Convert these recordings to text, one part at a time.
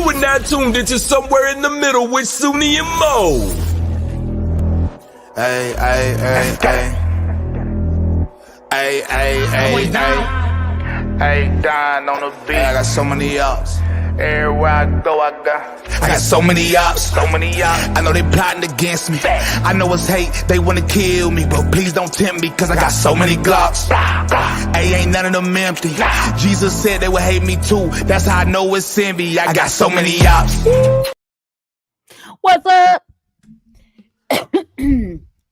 are now tuned into Somewhere in the Middle with Soonie and Mo. Hey, hey, hey, hey. Hey, hey, hey, hey. Hey, Don on the beat. Hey, I got so many ops. Everywhere I go, I got so many ops. so many y'all. I know they plotting against me. I know it's hate, they wanna kill me, but please don't tempt me, cause I got so many Glocks. Hey, ain't none of them empty. Jesus said they would hate me too. That's how I know it's envy. I got so many ops. What's up?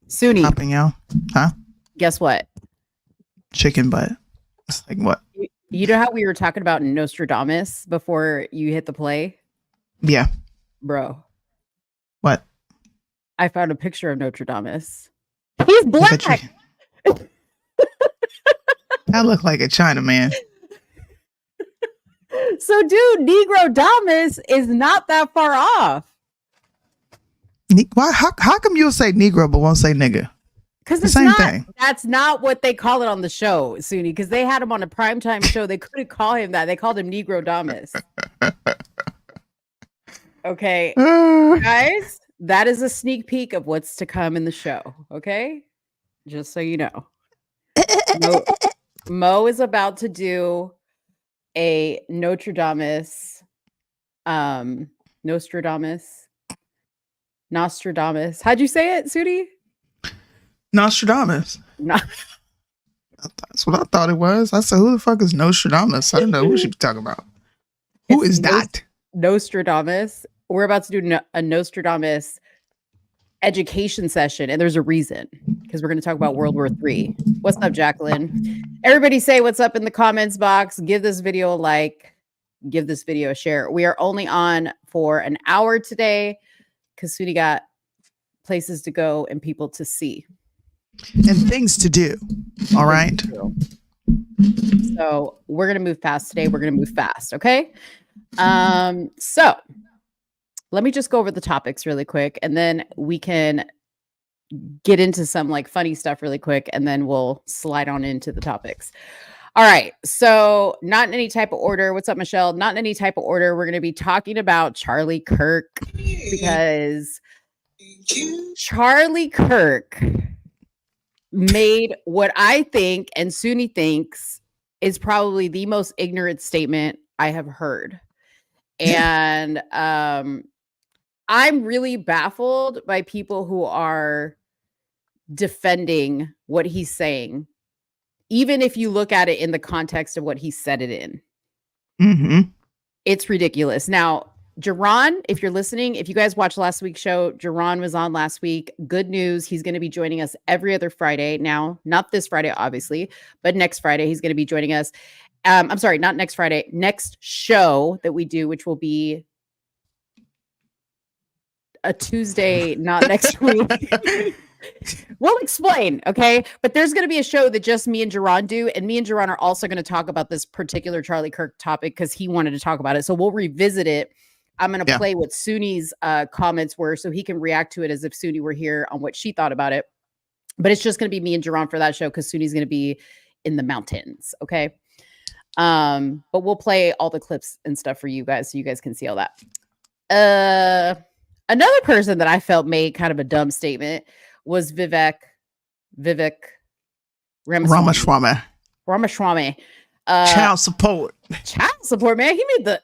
Soonie, Popping y'all. Huh? guess what? Chicken butt. It's like what? You know how we were talking about Nostradamus before you hit the play? Yeah. Bro, What? I found a picture of Nostradamus. He's black. I look like a Chinaman. So, dude, Negro Damus is not that far off. Why? How come you'll say Negro but won't say nigga? Because The it's same not, thing. That's not what they call it on the show, Soonie, because they had him on a primetime show. They couldn't call him that. They called him Negro Damus. Okay, guys, that is a sneak peek of what's to come in the show. Okay, just so you know, Mo is about to do a Nostradamus. Nostradamus. How'd you say it, Sootie? Nostradamus. No. That's what I thought it was. I said, who the fuck is Nostradamus? I don't know what she's talking about. Who It's is that? Nostradamus. We're about to do a Nostradamus education session, and there's a reason, because we're going to talk about World War III. What's up, Jacqueline? Everybody say what's up in the comments box. Give this video a like. Give this video a share. We are only on for an hour today because Soonie got places to go and people to see. And things to do. All right. So we're going to move fast today. We're going to move fast. Okay. So let me just go over the topics really quick, and then we can get into some like funny stuff really quick, and then we'll slide on into the topics. All right. So not in any type of order. What's up, Michelle? Not in any type of order. We're going to be talking about Charlie Kirk, because Charlie Kirk made what I think and Soonie thinks is probably the most ignorant statement I have heard. And I'm really baffled by people who are defending what he's saying, even if you look at it in the context of what he said it in. Mm-hmm. It's ridiculous. Now, Jerron, if you're listening, if you guys watched last week's show, Jerron was on last week. Good news. He's going to be joining us every other Friday. Now, not this Friday, obviously, but next Friday, he's going to be joining us. I'm sorry, not next Friday, next show that we do, which will be a Tuesday, not next week. We'll explain, okay? But there's going to be a show that just me and Jerron do, and me and Jerron are also going to talk about this particular Charlie Kirk topic because he wanted to talk about it. So we'll revisit it. I'm going to play what Soonie's comments were so he can react to it as if Soonie were here on what she thought about it. But it's just going to be me and Jerron for that show because Soonie's going to be in the mountains, okay? But we'll play all the clips and stuff for you guys so you guys can see all that. Another person that I felt made kind of a dumb statement was Vivek Ramaswamy. Child support. Child support, man. He made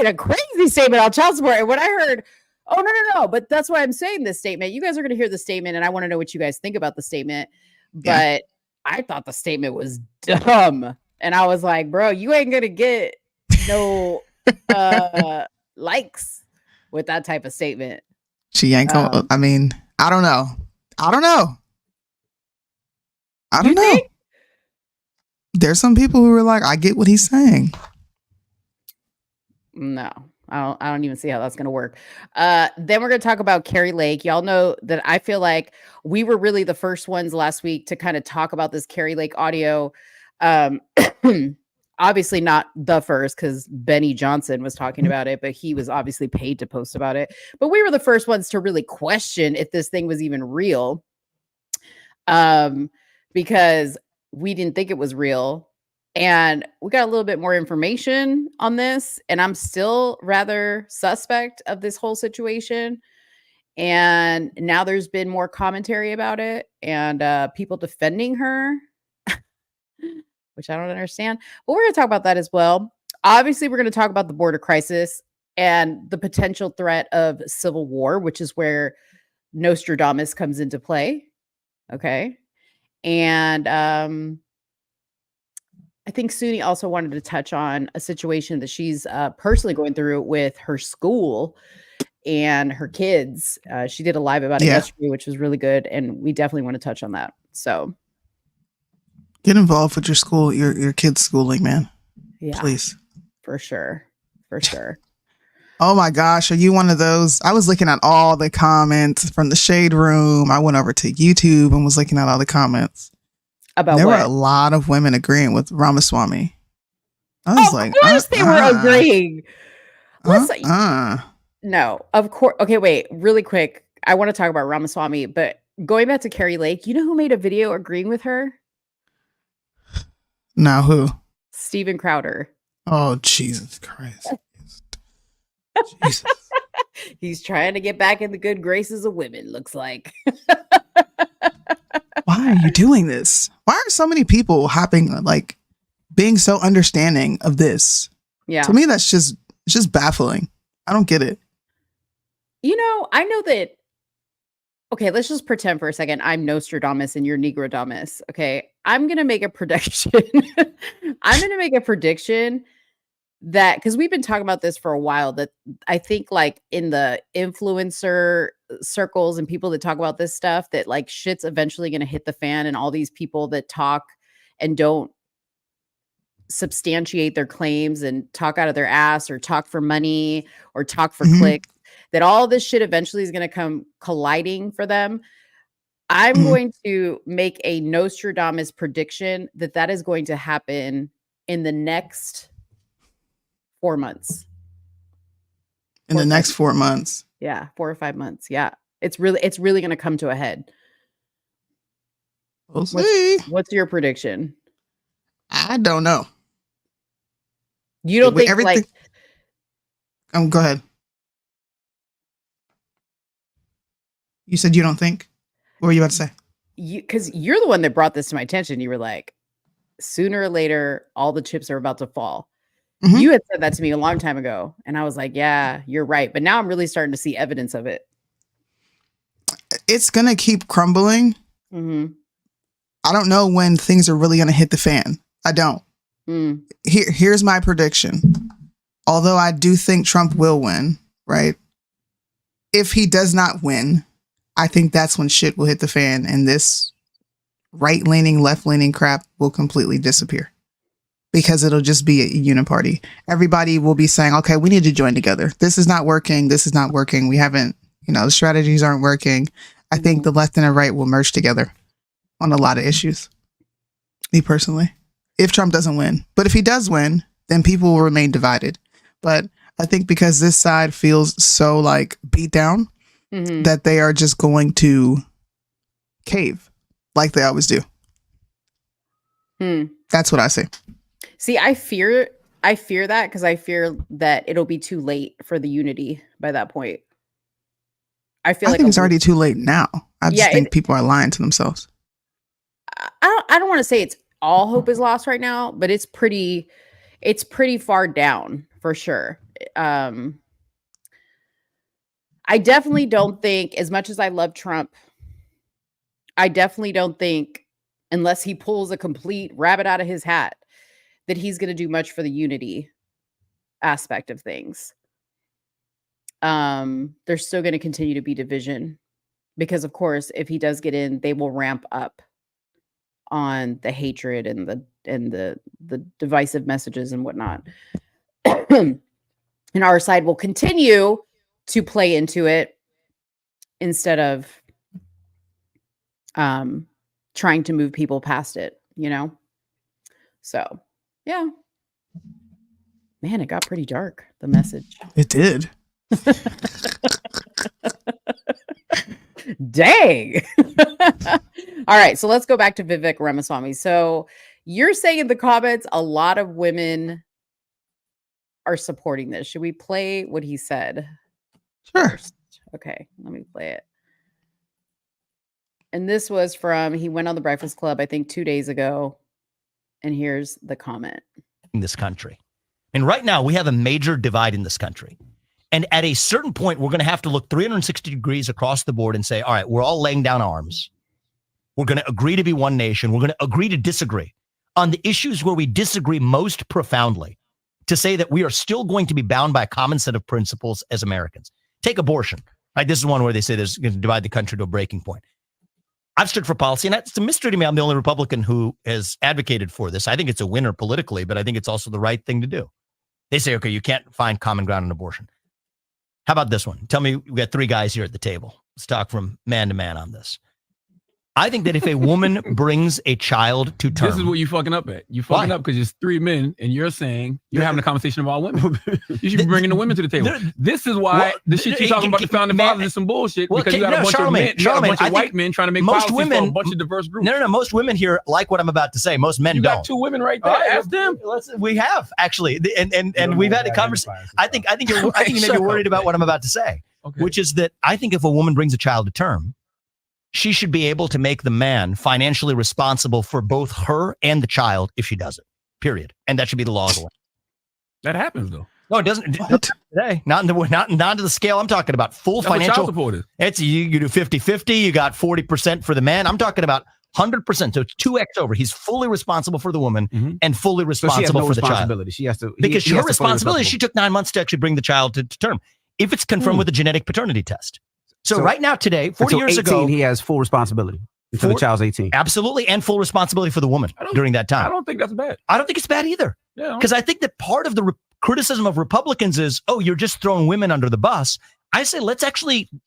a crazy statement on child support. And when I heard, oh no, but that's why I'm saying this statement. You guys are going to hear the statement, and I want to know what you guys think about the statement. But I thought the statement was dumb, and I was like, bro, you ain't gonna get no likes with that type of statement. She ain't gonna. I mean, I don't know. I don't know. Think? There's some people who are like, I get what he's saying. No, I don't even see how that's going to work. Then we're going to talk about Kari Lake. Y'all know that I feel like we were really the first ones last week to kind of talk about this Kari Lake audio. Obviously not the first, because Benny Johnson was talking about it, but he was obviously paid to post about it. But we were the first ones to really question if this thing was even real. Because we didn't think it was real. And we got a little bit more information on this, and I'm still rather suspect of this whole situation. And now there's been more commentary about it and people defending her, which I don't understand. But we're going to talk about that as well. Obviously, we're going to talk about the border crisis and the potential threat of civil war, which is where Nostradamus comes into play. Okay. And I think Soonie also wanted to touch on a situation that she's personally going through with her school and her kids. She did a live about it yesterday, which was really good. And we definitely want to touch on that. So get involved with your school, your kids' schooling, man. Yeah, please. For sure. For sure. Oh my gosh. Are you one of those? I was looking at all the comments from the Shade Room. I went over to YouTube and was looking at all the comments. About there what? were a lot of women agreeing with Ramaswamy. I was like, of course they were agreeing. No, of course. Okay, wait, really quick. I want to talk about Ramaswamy, but going back to Kari Lake, you know who made a video agreeing with her? No, who? Steven Crowder. Oh, Jesus Christ. Jesus. He's trying to get back in the good graces of women, looks like. Why are you doing this? Why are so many people being so understanding of this? Yeah. To me, that's just baffling. I don't get it. You know, I know that. Okay, let's just pretend for a second I'm Nostradamus and you're Negrodamus. Okay, I'm going to make a prediction. I'm going to make a prediction that, because we've been talking about this for a while, that I think like in the influencer circles and people that talk about this stuff, that like shit's eventually going to hit the fan, and all these people that talk and don't substantiate their claims and talk out of their ass or talk for money or talk for clicks, that all this shit eventually is going to come colliding for them. I'm going to make a Nostradamus prediction that is going to happen in the next 4 months. In the next 4 months. Yeah, 4 or 5 months. Yeah. It's really going to come to a head. We'll see. What's your prediction? I don't know. You don't think everything, go ahead. You said you don't think? What were you about to say? Because you're the one that brought this to my attention. You were like, sooner or later, all the chips are about to fall. You had said that to me a long time ago. And I was like, yeah, you're right. But now I'm really starting to see evidence of it. It's going to keep crumbling. I don't know when things are really going to hit the fan. I don't. Here's my prediction. Although I do think Trump will win, right? If he does not win, I think that's when shit will hit the fan and this right-leaning, left-leaning crap will completely disappear. Because it'll just be a uniparty. Everybody will be saying, okay, we need to join together. This is not working. This is not working. We haven't, the strategies aren't working. I think the left and the right will merge together on a lot of issues. Me personally. If Trump doesn't win. But if he does win, then people will remain divided. But I think because this side feels so like beat down that they are just going to cave like they always do. That's what I say. See, I fear that because I fear that it'll be too late for the unity by that point. I think it's already too late now. I just think people are lying to themselves. I don't want to say it's all hope is lost right now, but it's pretty far down for sure. I definitely don't think, as much as I love Trump, I definitely don't think, unless he pulls a complete rabbit out of his hat, that he's going to do much for the unity aspect of things. There's still going to continue to be division because, of course, if he does get in, they will ramp up on the hatred and the divisive messages and whatnot. And our side will continue to play into it instead of trying to move people past it, So, yeah. Man, it got pretty dark, the message. It did. Dang. All right, so let's go back to Vivek Ramaswamy. So You're saying in the comments a lot of women are supporting this. Should we play what he said? Sure. First? Okay, let me play it. And this was from, he went on the Breakfast Club, I think 2 days ago. And here's the comment. In this country. And right now we have a major divide in this country. And at a certain point, we're going to have to look 360 degrees across the board and say, all right, we're all laying down arms. We're going to agree to be one nation. We're going to agree to disagree on the issues where we disagree most profoundly, to say that we are still going to be bound by a common set of principles as Americans. Take abortion. Right? This is one where they say there's going to divide the country to a breaking point. I've stood for policy, and it's a mystery to me. I'm the only Republican who has advocated for this. I think it's a winner politically, but I think it's also the right thing to do. They say, okay, you can't find common ground on abortion. How about this one? Tell me, we got 3 guys here at the table. Let's talk from man to man on this. I think that if a woman brings a child to term, this is what you fucking up at. You fucking up because it's 3 men, and you're saying you're having a conversation about women. You should be bringing the women to the table. This is why the shit you're talking about the founding fathers is some bullshit, because you got a bunch of men, you got a bunch of white men trying to make policies for a bunch of diverse groups. No. Most women here like what I'm about to say. Most men don't. You got 2 women right there. Ask them. We have actually, and we've had a conversation. I think you may be worried about what I'm about to say, which is that I think if a woman brings a child to term, she should be able to make the man financially responsible for both her and the child if she does it, period. And that should be the law of the land. That happens, though. No, it doesn't today. Not to the scale I'm talking about. Full That's financial. What child support is. It's you do 50-50. You got 40% for the man. I'm talking about 100%. So it's 2x over. He's fully responsible for the woman and fully responsible for the child. She has to, because her responsibility, she took 9 months to actually bring the child to term, if it's confirmed with a genetic paternity test. So right now, today, 40 years ago, he has full responsibility until the child's 18. Absolutely, and full responsibility for the woman during that time. I don't think that's bad. I don't think it's bad either. Because I think that part of the criticism of Republicans is, oh, you're just throwing women under the bus. I say,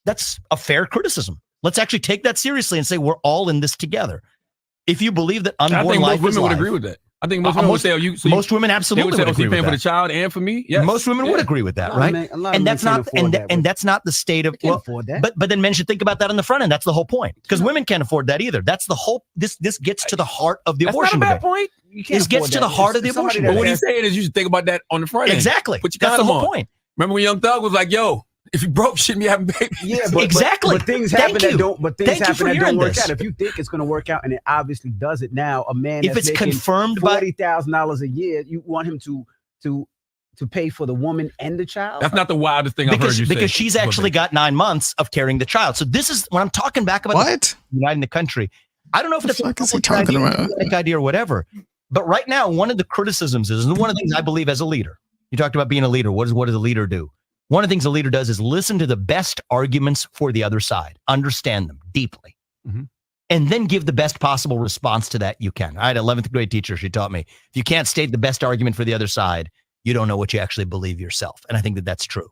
that's a fair criticism. Let's actually take that seriously and say we're all in this together. If you believe that unborn life is life. Most women would agree with that. I think most women would say, most women absolutely would agree with paying that. for the child and for me. Yes. Most women would agree with that, right? And that's not the state of but then men should think about that on the front end. That's the whole point, because women can't afford that either. That's the whole. This gets to the heart of the abortion debate. That's not a bad point. This gets to the heart of the abortion debate. But what he's saying is you should think about that on the front end. Exactly. Put your That's the condom whole on. point. Remember when Young Thug was like, "Yo, if you broke, shouldn't be having babies." Yeah, exactly. But things happen that don't. But things happen that don't work this. out. If you think it's going to work out, and it obviously doesn't now, a man if that's it's making confirmed by $40,000 a year, you want him to pay for the woman and the child? That's not the wildest thing I've heard you say. Because she's actually got 9 months of carrying the child. So this is when I'm talking back about uniting the country. I don't know if that's a idea or whatever. But right now, one of the criticisms is, and one of the things I believe as a leader, you talked about being a leader. What does a leader do? One of the things a leader does is listen to the best arguments for the other side, understand them deeply, and then give the best possible response to that you can. I had an 11th grade teacher. She taught me, if you can't state the best argument for the other side, you don't know what you actually believe yourself. And I think that that's true.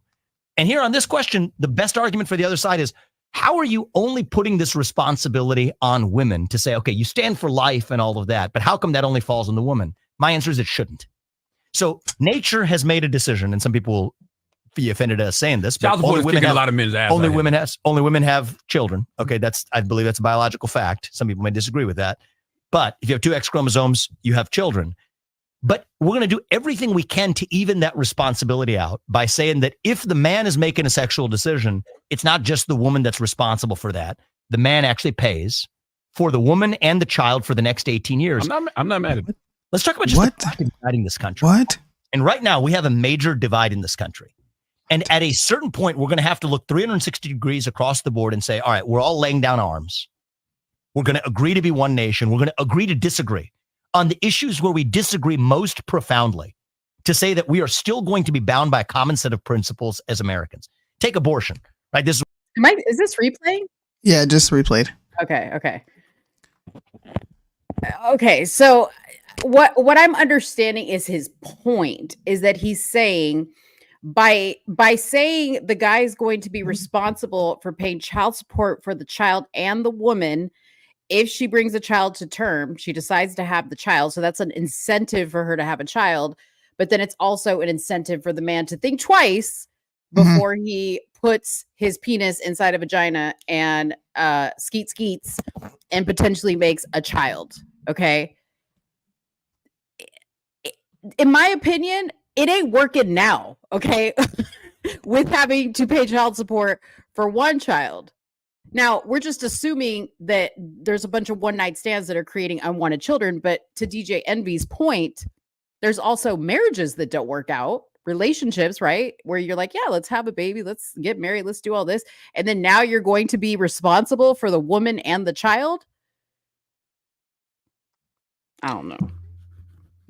And here on this question, the best argument for the other side is, how are you only putting this responsibility on women to say, okay, you stand for life and all of that, but how come that only falls on the woman? My answer is it shouldn't. So nature has made a decision, and some people will be offended at us saying this, but only women have a lot of men's ass. Only women have children. Okay, I believe that's a biological fact. Some people may disagree with that, but if you have 2 X chromosomes, you have children. But we're going to do everything we can to even that responsibility out by saying that if the man is making a sexual decision, it's not just the woman that's responsible for that. The man actually pays for the woman and the child for the next 18 years. I'm not mad at it. Let's talk about just dividing this country. And right now we have a major divide in this country. And at a certain point, we're going to have to look 360 degrees across the board and say, all right, we're all laying down arms. We're going to agree to be one nation. We're going to agree to disagree on the issues where we disagree most profoundly, to say that we are still going to be bound by a common set of principles as Americans. Take abortion, right? Is this replaying? Yeah, just replayed. Okay. So what I'm understanding is his point is that he's saying by saying the guy is going to be responsible for paying child support for the child and the woman, if she brings a child to term, she decides to have the child. So that's an incentive for her to have a child. But then it's also an incentive for the man to think twice before he puts his penis inside a vagina and skeets and potentially makes a child. Okay. in my opinion, it ain't working now, okay? With having to pay child support for one child. Now, we're just assuming that there's a bunch of one-night stands that are creating unwanted children, but to DJ Envy's point, there's also marriages that don't work out, relationships, right? Where you're like, yeah, let's have a baby, let's get married, let's do all this. And then now you're going to be responsible for the woman and the child? I don't know.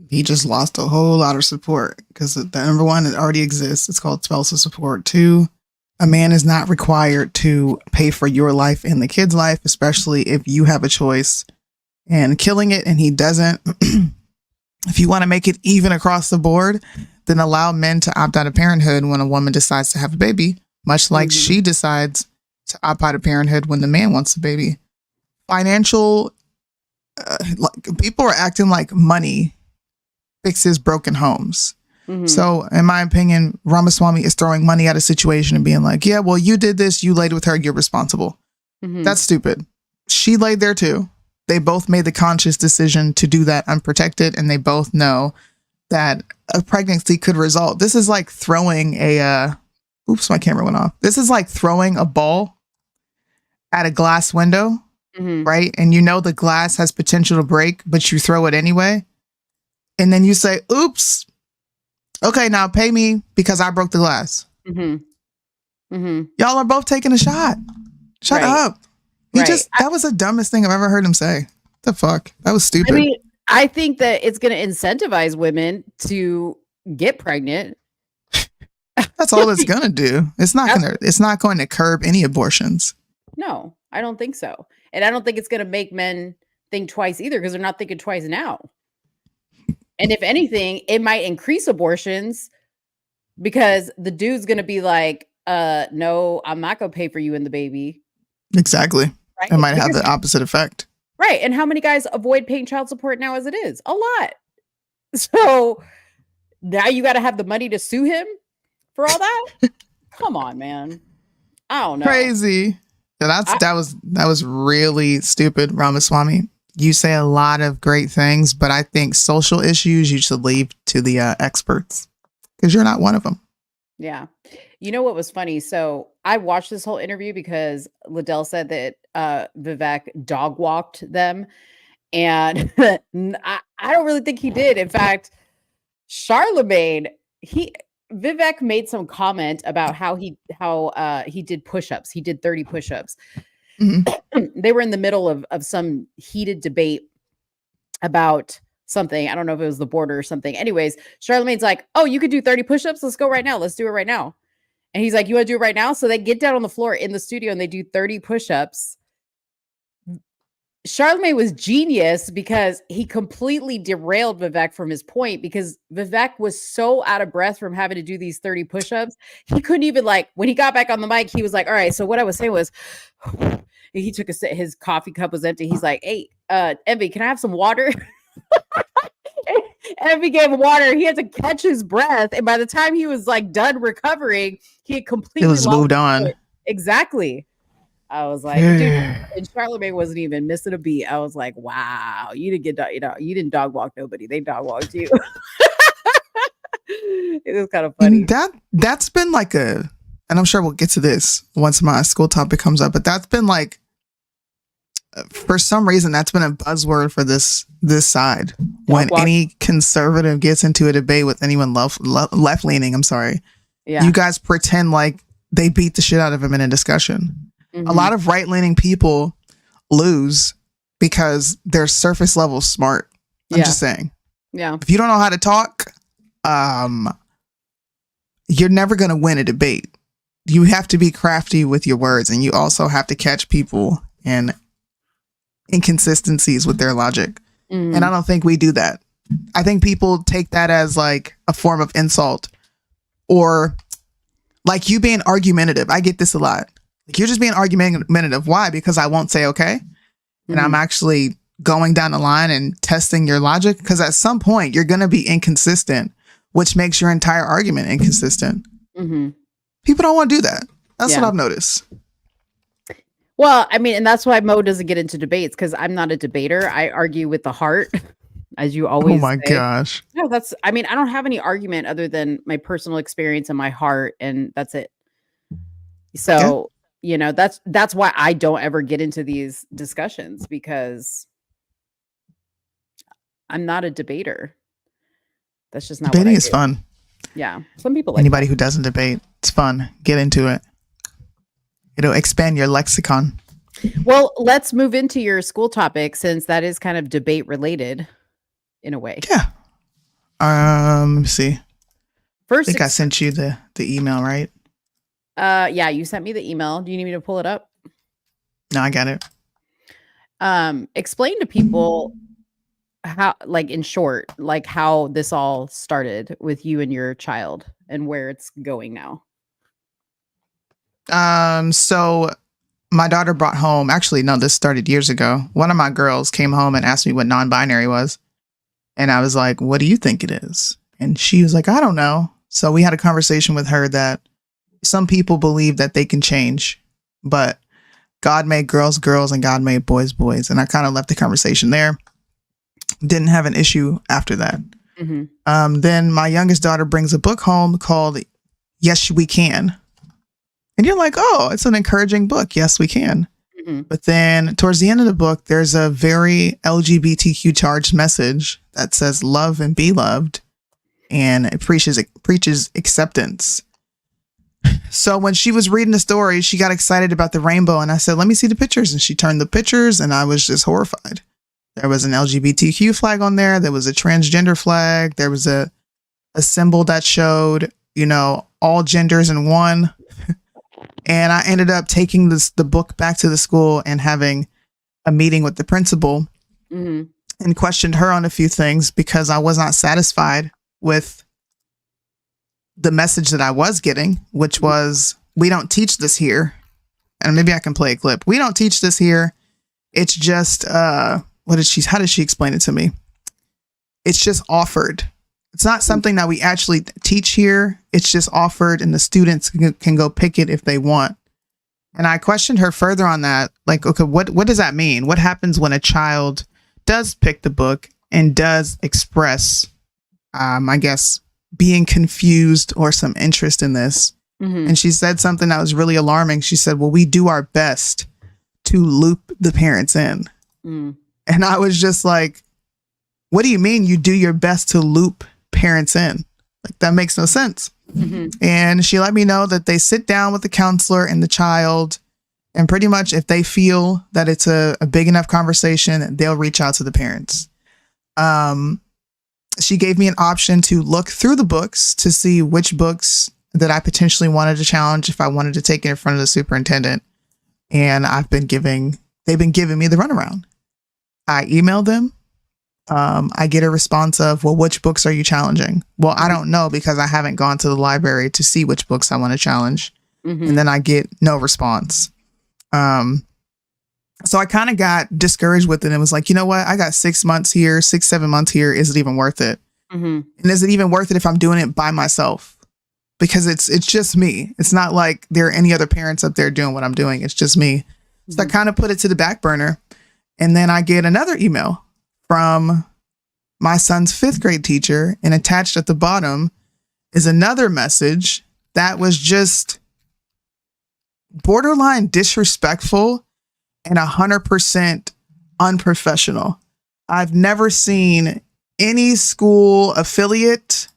He just lost a whole lot of support because the number one, it already exists. It's called spousal support. 2, a man is not required to pay for your life and the kid's life, especially if you have a choice and killing it and he doesn't. If you want to make it even across the board, then allow men to opt out of parenthood when a woman decides to have a baby, much like she decides to opt out of parenthood when the man wants a baby. Financial, people are acting like money fixes broken homes. So in my opinion, Ramaswamy is throwing money at a situation and being like, yeah, well, you did this, you laid with her, you're responsible. That's stupid. She laid there too. They both made the conscious decision to do that unprotected, and they both know that a pregnancy could result. This is like throwing a oops, my camera went off. This is like throwing a ball at a glass window, right? And you know the glass has potential to break, but you throw it anyway. And then you say, oops, okay, now pay me because I broke the glass. Y'all are both taking a shot. Shut up. He that was the dumbest thing I've ever heard him say. The fuck? That was stupid. I mean, I think that it's going to incentivize women to get pregnant. That's all it's going to do. It's not going to curb any abortions. No, I don't think so. And I don't think it's going to make men think twice either, because they're not thinking twice now. And if anything, it might increase abortions because the dude's going to be like, no, I'm not going to pay for you and the baby. Exactly. Right? It might have the opposite effect. Right. And how many guys avoid paying child support now as it is? A lot. So now you got to have the money to sue him for all that? Come on, man. I don't know. Crazy. Yeah, that was really stupid, Ramaswamy. You say a lot of great things, but I think social issues you should leave to the experts because you're not one of them. Yeah. You know what was funny? So I watched this whole interview because Liddell said that Vivek dog walked them. And I don't really think he did. In fact, Charlemagne, Vivek made some comment about how he did push-ups. He did 30 push-ups. They were in the middle of some heated debate about something. I don't know if it was the border or something. Anyways, Charlemagne's like, oh, you could do 30 push-ups? Let's go right now. Let's do it right now. And he's like, you want to do it right now? So they get down on the floor in the studio and they do 30 push-ups. Charlemagne was genius because he completely derailed Vivek from his point, because Vivek was so out of breath from having to do these 30 push-ups. He couldn't even, like, when he got back on the mic, he was like, all right, so what I was saying was, he took a sip, his coffee cup was empty. He's like, hey, Envy, can I have some water? Envy gave him water. He had to catch his breath. And by the time he was like done recovering, he had completely moved on. Exactly. I was like, dude, and Charlemagne wasn't even missing a beat. I was like, wow, you didn't dog walk nobody. They dog walked you. It was kind of funny. That's been like and I'm sure we'll get to this once my school topic comes up, but that's been like, for some reason, that's been a buzzword for this side. When any conservative gets into a debate with anyone left leaning, I'm sorry, you guys pretend like they beat the shit out of him in a discussion. A lot of right-leaning people lose because they're surface level smart. I'm just saying. Yeah. If you don't know how to talk, you're never going to win a debate. You have to be crafty with your words, and you also have to catch people and inconsistencies with their logic. And I don't think we do that. I think people take that as like a form of insult, or like you being argumentative. I get this a lot. Like, you're just being argumentative. Why? Because I won't say okay. And I'm actually going down the line and testing your logic, because at some point you're going to be inconsistent, which makes your entire argument inconsistent. People don't want to do that. That's what I've noticed. Well, I mean, and that's why Mo doesn't get into debates, because I'm not a debater. I argue with the heart. as you always. Oh my say. gosh. No, I mean, I don't have any argument other than my personal experience and my heart, and that's it. So, that's why I don't ever get into these discussions, because I'm not a debater. That's just not debating what I is do. fun. Yeah. Some people like anybody who doesn't debate. It's fun. Get into it. It'll expand your lexicon. Well, let's move into your school topic, since that is kind of debate related in a way. Yeah. Let me see. First, I think I sent you the email, right? Yeah, you sent me the email. Do you need me to pull it up? No, I got it. Explain to people how, like, in short, like how this all started with you and your child and where it's going now. So my daughter brought home, actually, no, this started years ago. One of my girls came home and asked me what non-binary was. And I was like, what do you think it is? And she was like, I don't know. So we had a conversation with her that some people believe that they can change, but God made girls girls and God made boys boys. And I kind of left the conversation there. Didn't have an issue after that. Mm-hmm. Then my youngest daughter brings a book home called Yes, We Can. And you're like, oh, it's an encouraging book. Yes, we can. Mm-hmm. But then towards the end of the book, there's a very LGBTQ charged message that says love and be loved. And it preaches acceptance. So when she was reading the story, she got excited about the rainbow. And I said, let me see the pictures. And she turned the pictures and I was just horrified. There was an LGBTQ flag on there. There was a transgender flag. There was a symbol that showed, all genders in one. And I ended up taking the book back to the school and having a meeting with the principal mm-hmm. and questioned her on a few things because I was not satisfied with the message that I was getting, which was, we don't teach this here. And maybe I can play a clip. We don't teach this here. It's just, how did she explain it to me? It's just offered. It's not something that we actually teach here. It's just offered and the students can go pick it if they want. And I questioned her further on that. Like, okay, what does that mean? What happens when a child does pick the book and does express, I guess, being confused or some interest in this? Mm-hmm. And she said something that was really alarming. She said, well, we do our best to loop the parents in. Mm. And I was just like, what do you mean you do your best to loop parents in? Like, that makes no sense. Mm-hmm. And she let me know that they sit down with the counselor and the child, and pretty much if they feel that it's a big enough conversation, they'll reach out to the parents. She gave me an option to look through the books to see which books that I potentially wanted to challenge if I wanted to take it in front of the superintendent. And they've been giving me the runaround. I emailed them. I get a response of, well, which books are you challenging? Well, I don't know because I haven't gone to the library to see which books I want to challenge. Mm-hmm. And then I get no response. So I kind of got discouraged with it and was like, you know what? I got 6 months here, 7 months here. Is it even worth it? Mm-hmm. And is it even worth it if I'm doing it by myself? Because it's just me. It's not like there are any other parents up there doing what I'm doing. It's just me. Mm-hmm. So I kind of put it to the back burner. And then I get another email from my son's 5th grade teacher, and attached at the bottom is another message that was just borderline disrespectful and 100% unprofessional. I've never seen any school affiliate,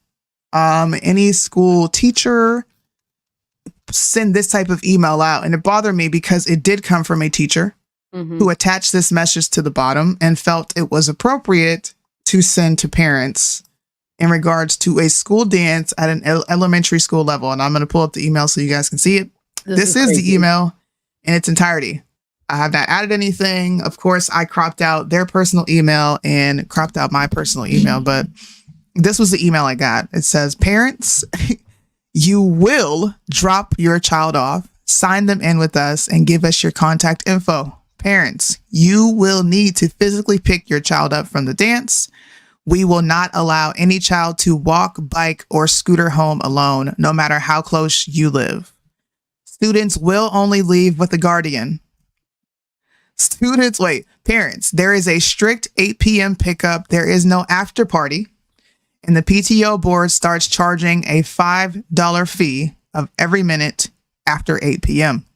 any school teacher send this type of email out. And it bothered me because it did come from a teacher who attached this message to the bottom and felt it was appropriate to send to parents in regards to a school dance at an elementary school level. And I'm going to pull up the email so you guys can see it. This is the email in its entirety. I have not added anything. Of course, I cropped out their personal email and cropped out my personal email, but this was the email I got. It says, parents, you will drop your child off, sign them in with us, and give us your contact info. Parents, you will need to physically pick your child up from the dance. We will not allow any child to walk, bike, or scooter home alone, no matter how close you live. Students will only leave with a guardian. Parents, there is a strict 8 p.m. pickup. There is no after party. And the PTO board starts charging a $5 fee of every minute after 8 p.m.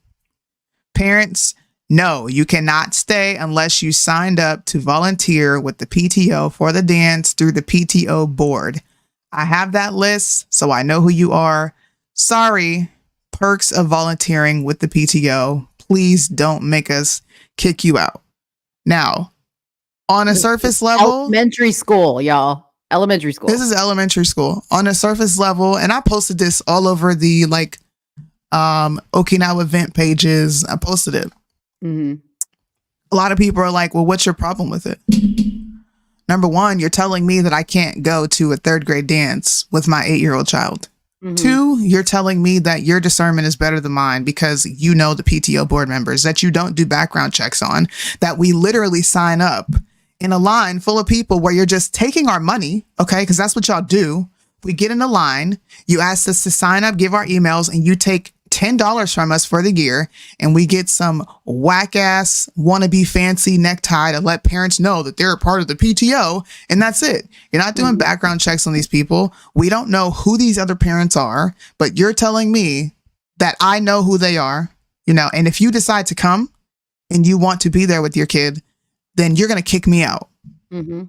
Parents, no, you cannot stay unless you signed up to volunteer with the PTO for the dance through the PTO board. I have that list, so I know who you are. Sorry, perks of volunteering with the PTO. Please don't make us kick you out. Now, on a surface level, elementary school, y'all. Elementary school. This is elementary school. On a surface level, and I posted this all over the Okinawa event pages. I posted it. Mm-hmm. A lot of people are like, well, what's your problem with it? Number one, you're telling me that I can't go to a 3rd grade dance with my 8-year-old child. Mm-hmm. 2, you're telling me that your discernment is better than mine because you know the PTO board members that you don't do background checks on, that we literally sign up in a line full of people where you're just taking our money, okay? Because that's what y'all do. We get in a line, you ask us to sign up, give our emails, and you take $10 from us for the year, and we get some whack-ass wannabe fancy necktie to let parents know that they're a part of the PTO, and that's it. You're not doing background checks on these people. We don't know who these other parents are, but you're telling me that I know who they are, and if you decide to come and you want to be there with your kid, then you're going to kick me out. Mm-hmm.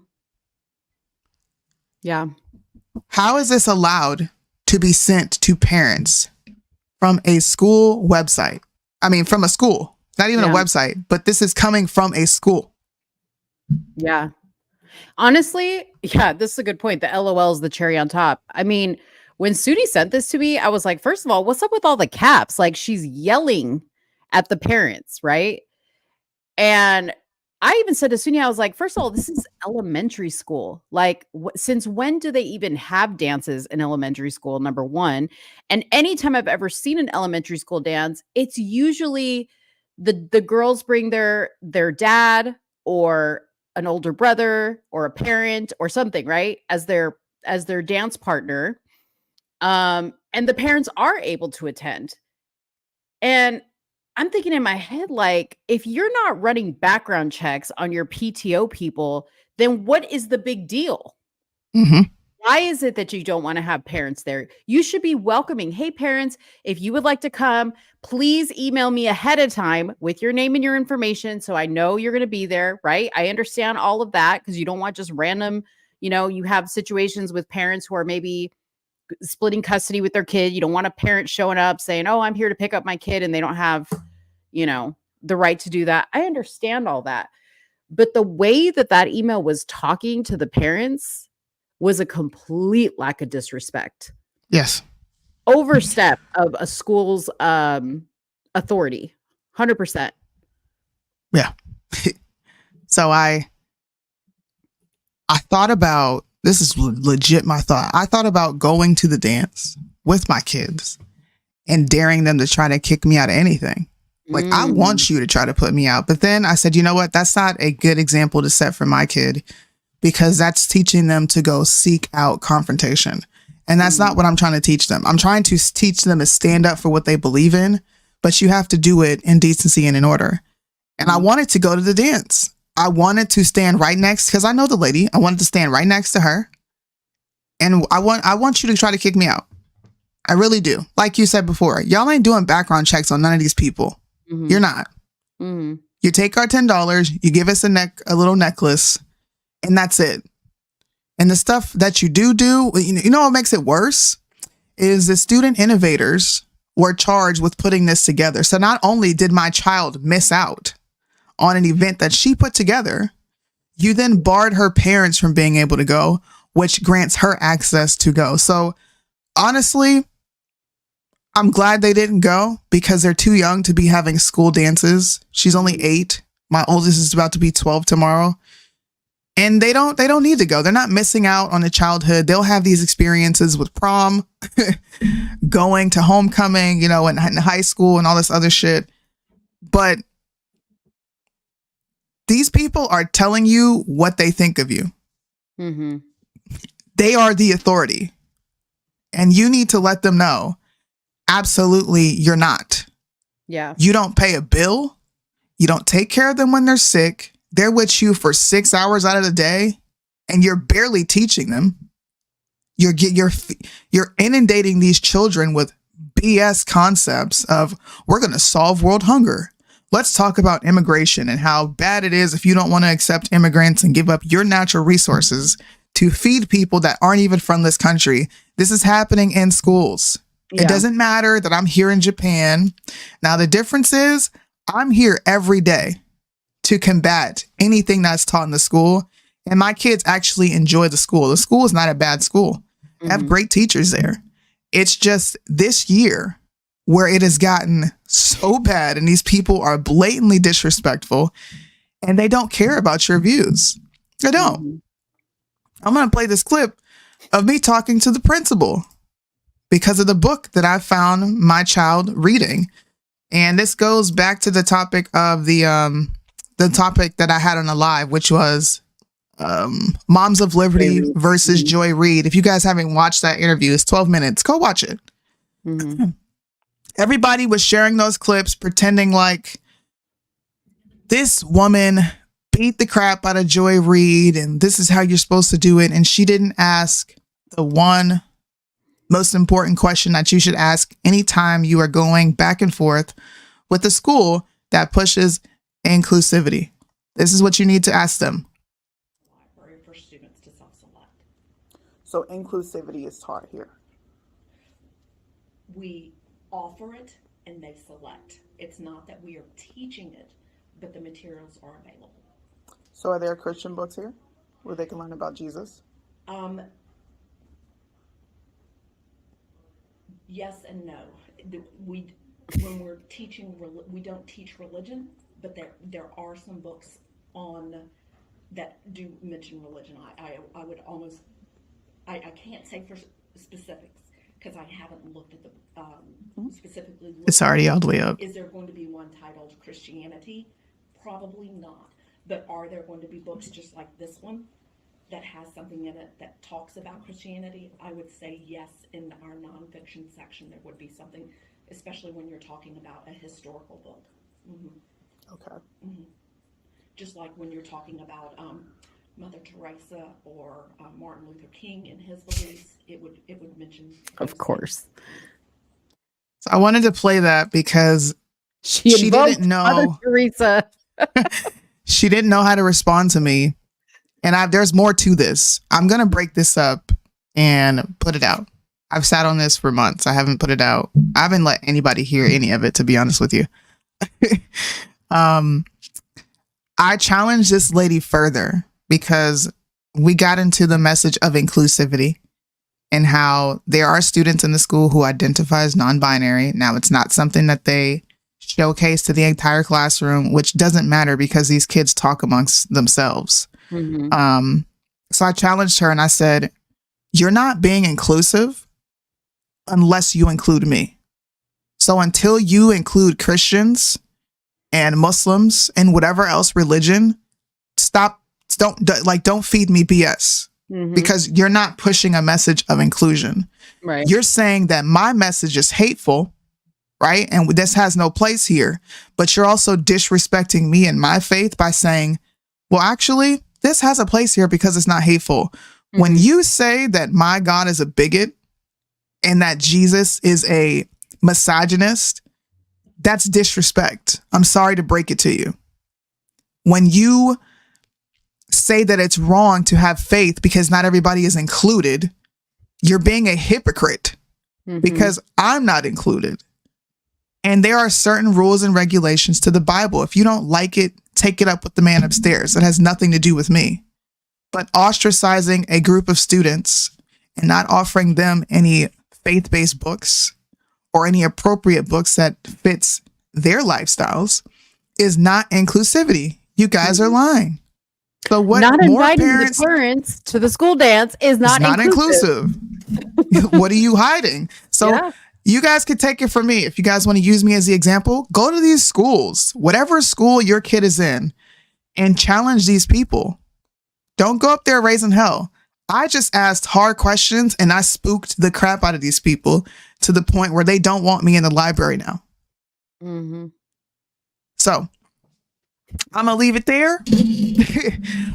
Yeah. How is this allowed to be sent to parents from a school website? I mean, from a school, not even a website, but this is coming from a school. Yeah. Honestly, this is a good point. The LOL is the cherry on top. I mean, when Soonie sent this to me, I was like, first of all, what's up with all the caps? Like, she's yelling at the parents, right? And I even said to Soonie, I was like, first of all, this is elementary school. Like, since when do they even have dances in elementary school? Number one. And anytime I've ever seen an elementary school dance, it's usually the girls bring their dad or an older brother or a parent or something, right? As their dance partner. And the parents are able to attend. And I'm thinking in my head, like, if you're not running background checks on your PTO people, then what is the big deal? Mm-hmm. Why is it that you don't want to have parents there? You should be welcoming. Hey, parents, if you would like to come, please email me ahead of time with your name and your information so I know you're going to be there, right? I understand all of that because you don't want just random, you have situations with parents who are maybe splitting custody with their kid. You don't want a parent showing up saying, oh, I'm here to pick up my kid, and they don't have the right to do that. I understand all that. But the way that email was talking to the parents was a complete lack of disrespect. Yes. Overstep of a school's authority. 100%. Yeah. So I thought about, this is legit my thought. I thought about going to the dance with my kids and daring them to try to kick me out of anything. Like, I want you to try to put me out. But then I said, you know what? That's not a good example to set for my kid because that's teaching them to go seek out confrontation. And that's not what I'm trying to teach them. I'm trying to teach them to stand up for what they believe in, but you have to do it in decency and in order. And I wanted to go to the dance. I wanted to stand right next, because I know the lady. I wanted to stand right next to her. And I want you to try to kick me out. I really do. Like you said before, y'all ain't doing background checks on none of these people. Mm-hmm. You're not. Mm-hmm. You take our $10, you give us a little necklace, and that's it. And the stuff that you do, you know what makes it worse is the student innovators were charged with putting this together. So not only did my child miss out on an event that she put together, you then barred her parents from being able to go, which grants her access to go. So honestly, I'm glad they didn't go because they're too young to be having school dances. She's only 8. My oldest is about to be 12 tomorrow. And they don't need to go. They're not missing out on a childhood. They'll have these experiences with prom, going to homecoming, in high school and all this other shit. But these people are telling you what they think of you. Mm-hmm. They are the authority. And you need to let them know, absolutely, you're not. Yeah. You don't pay a bill. You don't take care of them when they're sick. They're with you for 6 hours out of the day, and you're barely teaching them. You're inundating these children with BS concepts of, we're going to solve world hunger. Let's talk about immigration and how bad it is if you don't want to accept immigrants and give up your natural resources to feed people that aren't even from this country. This is happening in schools. Yeah. It doesn't matter that I'm here in Japan. Now, the difference is I'm here every day to combat anything that's taught in the school. And my kids actually enjoy the school. The school is not a bad school. I have great teachers there. It's just this year where it has gotten so bad and these people are blatantly disrespectful and they don't care about your views. They don't. I'm going to play this clip of me talking to the principal because of the book that I found my child reading. And this goes back to the topic of the topic that I had on the live, which was Moms of Liberty versus Joy Reid. If you guys haven't watched that interview, it's 12 minutes. Go watch it. Everybody was sharing those clips, pretending like this woman beat the crap out of Joy Reid and this is how you're supposed to do it. And she didn't ask the one most important question that you should ask anytime you are going back and forth with a school that pushes inclusivity. This is what you need to ask them. For students to self-select. So inclusivity is taught here. We offer it and they select. It's not that we are teaching it, but the materials are available. So are there Christian books here where they can learn about Jesus? Yes and no. When we're teaching, we don't teach religion, but there are some books on that do mention religion. I would almost, I can't say for specifics because I haven't looked at the specifically. It's already all the way up. Is there going to be one titled Christianity? Probably not. But are there going to be books just like this one that has something in it that talks about Christianity? I would say yes. In our nonfiction section, there would be something, especially when you're talking about a historical book. Okay. Just like when you're talking about Mother Teresa or Martin Luther King and his beliefs, it would mention. Of course. So I wanted to play that because she didn't know. Mother Teresa. She didn't know how to respond to me. And there's more to this. I'm going to break this up and put it out. I've sat on this for months. I haven't put it out. I haven't let anybody hear any of it, to be honest with you. I challenged this lady further because we got into the message of inclusivity and how there are students in the school who identify as non-binary. Now, it's not something that they showcase to the entire classroom, which doesn't matter because these kids talk amongst themselves. So I challenged her and I said, you're not being inclusive unless you include me. So until you include Christians and Muslims and whatever else religion, don't feed me BS because you're not pushing a message of inclusion. Right. You're saying that my message is hateful, right? And this has no place here, but you're also disrespecting me and my faith by saying, well, actually, this has a place here because it's not hateful. When you say that my God is a bigot and that Jesus is a misogynist, that's disrespect. I'm sorry to break it to you. When you say that it's wrong to have faith because not everybody is included, you're being a hypocrite because I'm not included. And there are certain rules and regulations to the Bible. If you don't like it, take it up with the man upstairs. It has nothing to do with me. But ostracizing a group of students and not offering them any faith-based books or any appropriate books that fits their lifestyles is not inclusivity. You guys are lying. So what? Not more inviting parents, the parents to the school dance is not inclusive. What are you hiding? So you guys could take it from me. If you guys want to use me as the example, go to these schools, whatever school your kid is in, and challenge these people. Don't go up there raising hell. I just asked hard questions and I spooked the crap out of these people to the point where they don't want me in the library now. So I'm going to leave it there.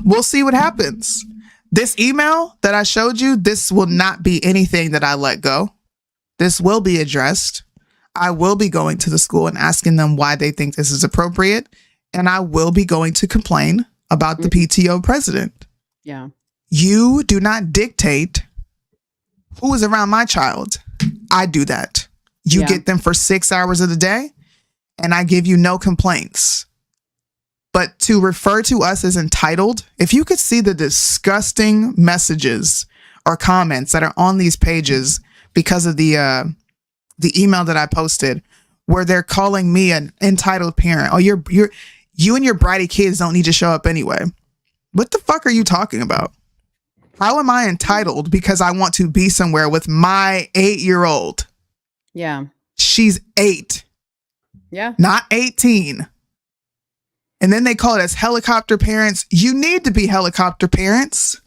We'll see what happens. This email that I showed you, this will not be anything that I let go. This will be addressed. I will be going to the school and asking them why they think this is appropriate. And I will be going to complain about the PTO president. Yeah. You do not dictate who is around my child. I do that. You get them for 6 hours of the day and I give you no complaints. But to refer to us as entitled, if you could see the disgusting messages or comments that are on these pages because of the email that I posted, where they're calling me an entitled parent. Oh, you and your bratty kids don't need to show up anyway. What the fuck are you talking about? How am I entitled because I want to be somewhere with my 8-year-old? Yeah. She's 8. Yeah. Not 18. And then they call it as helicopter parents. You need to be helicopter parents.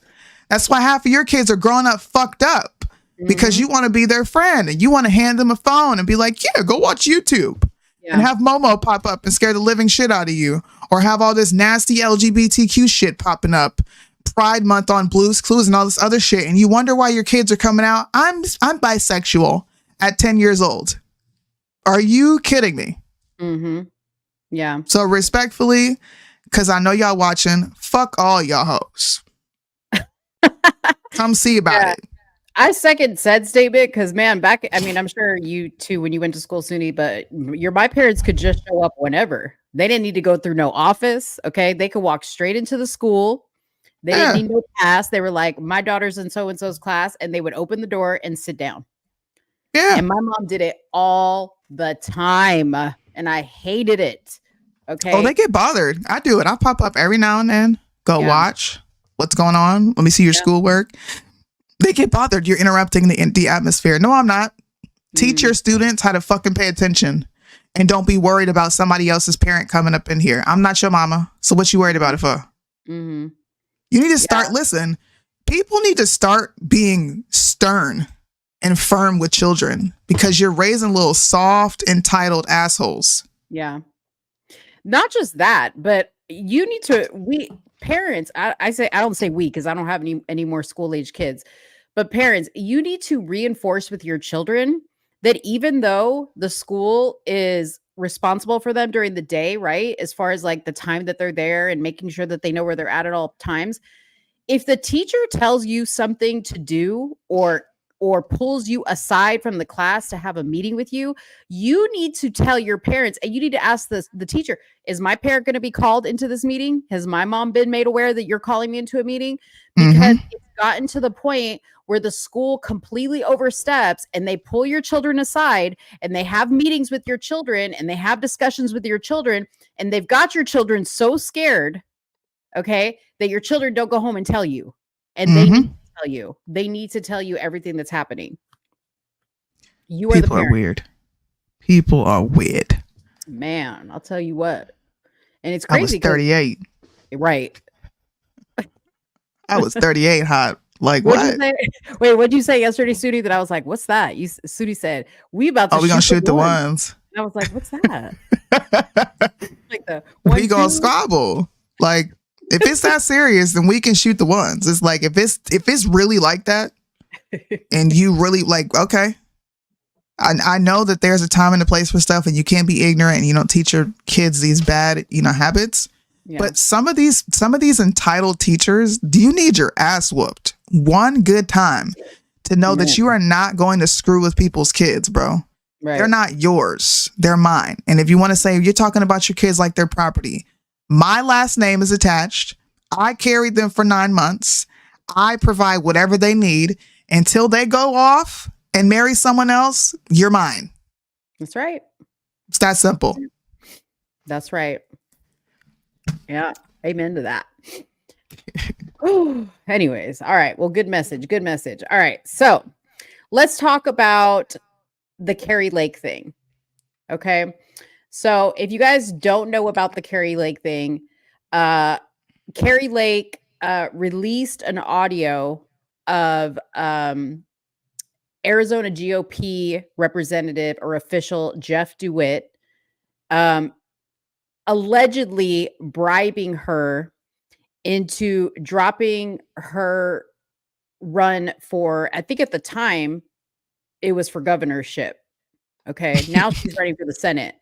That's why half of your kids are growing up fucked up because you want to be their friend and you want to hand them a phone and be like, yeah, go watch YouTube and have Momo pop up and scare the living shit out of you, or have all this nasty LGBTQ shit popping up. Pride Month on Blue's Clues and all this other shit. And you wonder why your kids are coming out. I'm bisexual at 10 years old. Are you kidding me? Mm-hmm. Yeah. So respectfully, because I know y'all watching, fuck all y'all hoes. Come see about it. I second said statement because, man, I'm sure you too when you went to school, Soonie, but my parents could just show up whenever. They didn't need to go through no office. Okay. They could walk straight into the school. They didn't need no pass. They were like, my daughter's in so-and-so's class, and they would open the door and sit down. Yeah. And my mom did it all the time. And I hated it. Okay. Oh, they get bothered. I do it. I pop up every now and then. Go watch what's going on. Let me see your schoolwork. They get bothered. You're interrupting the atmosphere. No, I'm not. Teach your students how to fucking pay attention. And don't be worried about somebody else's parent coming up in here. I'm not your mama. So what you worried about it for? Mm-hmm. You need to start, listen, people need to start being stern and firm with children because you're raising little soft, entitled assholes. Yeah. Not just that, but you need to, parents, I don't say we because I don't have any more school age kids, but parents, you need to reinforce with your children that even though the school is responsible for them during the day, right? As far as like the time that they're there and making sure that they know where they're at all times. If the teacher tells you something to do or pulls you aside from the class to have a meeting with you, you need to tell your parents and you need to ask the teacher, is my parent going to be called into this meeting? Has my mom been made aware that you're calling me into a meeting? Because it's gotten to the point where the school completely oversteps and they pull your children aside and they have meetings with your children and they have discussions with your children and they've got your children so scared, okay, that your children don't go home and tell you. And they need to tell you. They need to tell you everything that's happening. You are People the parent. are weird. People are weird. Man, I'll tell you what. And it's crazy. I was 38. Right. I was 38 hot. Like what? Wait, what'd you say yesterday, Soonie? That I was like, what's that? Soonie said, we about to we gonna shoot the ones. And I was like, what's that? Like the we gonna squabble. Like if it's that serious, then we can shoot the ones. It's like if it's really like that, and you really like, okay. I know that there's a time and a place for stuff, and you can't be ignorant, and you don't teach your kids these bad, habits. Yeah. But some of these entitled teachers, do you need your ass whooped one good time to know that you are not going to screw with people's kids, bro. Right. They're not yours. They're mine. And if you want to say you're talking about your kids like they're property, my last name is attached. I carried them for 9 months. I provide whatever they need until they go off and marry someone else. You're mine. That's right. It's that simple. That's right. Yeah. Amen to that. Anyways. All right. Well, good message. Good message. All right. So let's talk about the Kari Lake thing. Okay. So if you guys don't know about the Kari Lake thing, Kari Lake released an audio of Arizona GOP representative or official Jeff DeWitt allegedly bribing her into dropping her run for, I think at the time it was for governorship. Okay. Now she's running for the Senate.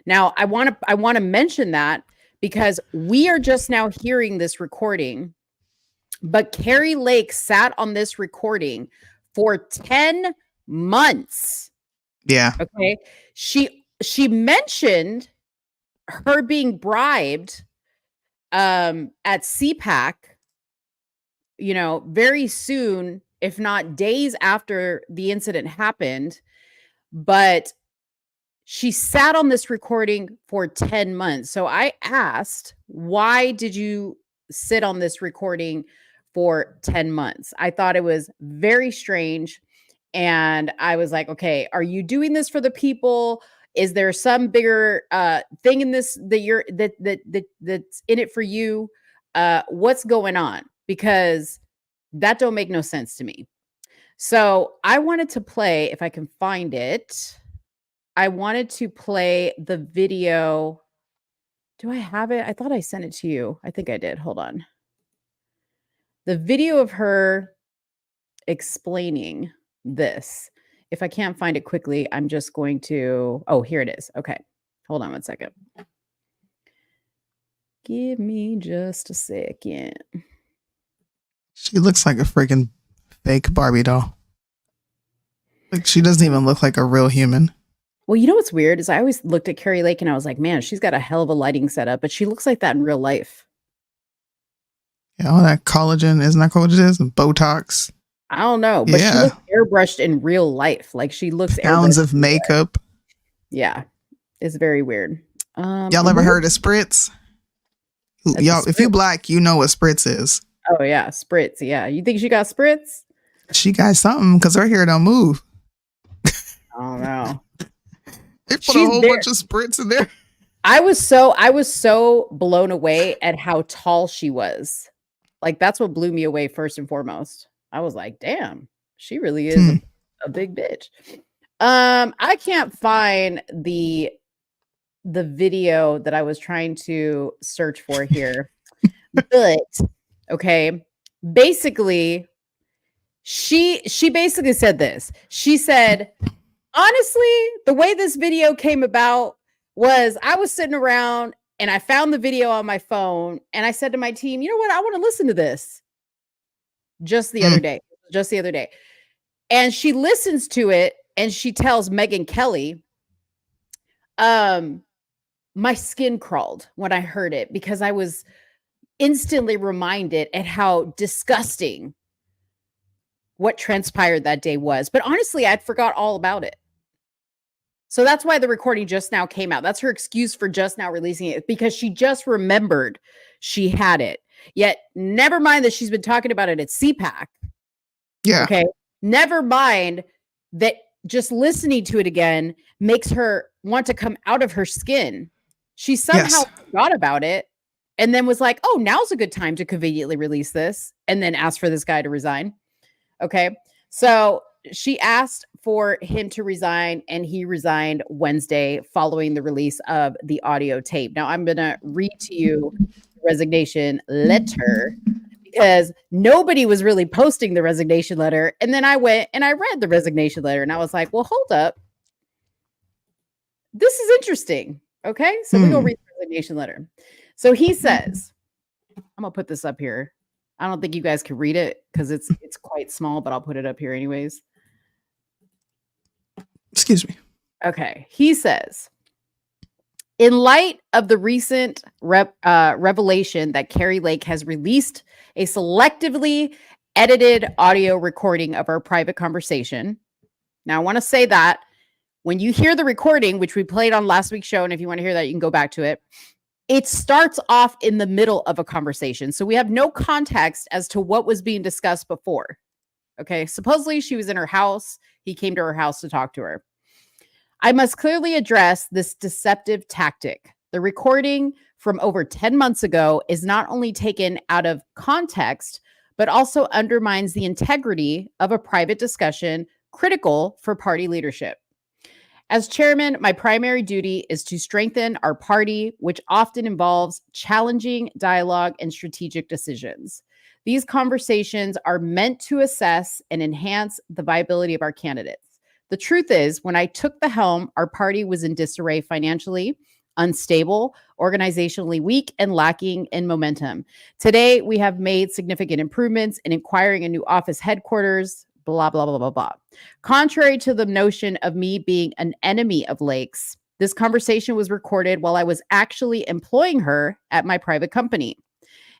Now I want to mention that because we are just now hearing this recording, but Kari Lake sat on this recording for 10 months. Yeah. Okay. She mentioned her being bribed at CPAC, very soon, if not days after the incident happened. But she sat on this recording for 10 months. So I asked, why did you sit on this recording for 10 months? I thought it was very strange. And I was like, okay, are you doing this for the people? Is there some bigger thing in this that's in it for you? What's going on? Because that don't make no sense to me. So I wanted to play, if I can find it, I wanted to play the video. Do I have it? I thought I sent it to you. I think I did. Hold on. The video of her explaining this. If I can't find it quickly, I'm just going to, oh, here it is. Okay. Hold on one second. Give me just a second. She looks like a freaking fake Barbie doll. Like she doesn't even look like a real human. Well, you know what's weird is I always looked at Kari Lake and I was like, man, she's got a hell of a lighting setup, but she looks like that in real life. Yeah, all that collagen, isn't that what it is? And Botox. I don't know, but she looks airbrushed in real life. Like she looks pounds of makeup. Yeah, it's very weird. Y'all ever heard of spritz? Y'all, if you black, you know what spritz is. Oh yeah, spritz. Yeah, you think she got spritz? She got something because her hair don't move. I don't know. They put a whole bunch of spritz in there. I was so blown away at how tall she was. Like that's what blew me away first and foremost. I was like, damn, she really is a big bitch. I can't find the video that I was trying to search for here. But okay, basically she basically said this. She said, honestly, the way this video came about was I was sitting around and I found the video on my phone and I said to my team, you know what? I want to listen to this just the other day. And she listens to it and she tells Megyn Kelly, my skin crawled when I heard it because I was instantly reminded at how disgusting what transpired that day was. But honestly, I'd forgot all about it. So that's why the recording just now came out. That's her excuse for just now releasing it, because she just remembered she had it. Yet, never mind that she's been talking about it at CPAC. Yeah. Okay. Never mind that just listening to it again makes her want to come out of her skin. She somehow forgot about it and then was like, oh, now's a good time to conveniently release this, and then asked for this guy to resign. Okay. So she asked for him to resign and he resigned Wednesday following the release of the audio tape. Now I'm going to read to you the resignation letter because nobody was really posting the resignation letter. And then I went and I read the resignation letter and I was like, well, hold up. This is interesting. Okay. So we're going to read the resignation letter. So he says, I'm going to put this up here. I don't think you guys can read it because it's quite small, but I'll put it up here anyways. Excuse me. Okay. He says, in light of the recent revelation that Kari Lake has released a selectively edited audio recording of our private conversation. Now, I want to say that when you hear the recording, which we played on last week's show, and if you want to hear that, you can go back to it. It starts off in the middle of a conversation. So we have no context as to what was being discussed before. Okay. Supposedly she was in her house. He came to her house to talk to her. I must clearly address this deceptive tactic. The recording from over 10 months ago is not only taken out of context, but also undermines the integrity of a private discussion critical for party leadership. As chairman, my primary duty is to strengthen our party, which often involves challenging dialogue and strategic decisions. These conversations are meant to assess and enhance the viability of our candidates. The truth is, when I took the helm, our party was in disarray financially, unstable, organizationally weak, and lacking in momentum. Today, we have made significant improvements in acquiring a new office headquarters, blah, blah, blah, blah, blah. Contrary to the notion of me being an enemy of Lake's, this conversation was recorded while I was actually employing her at my private company.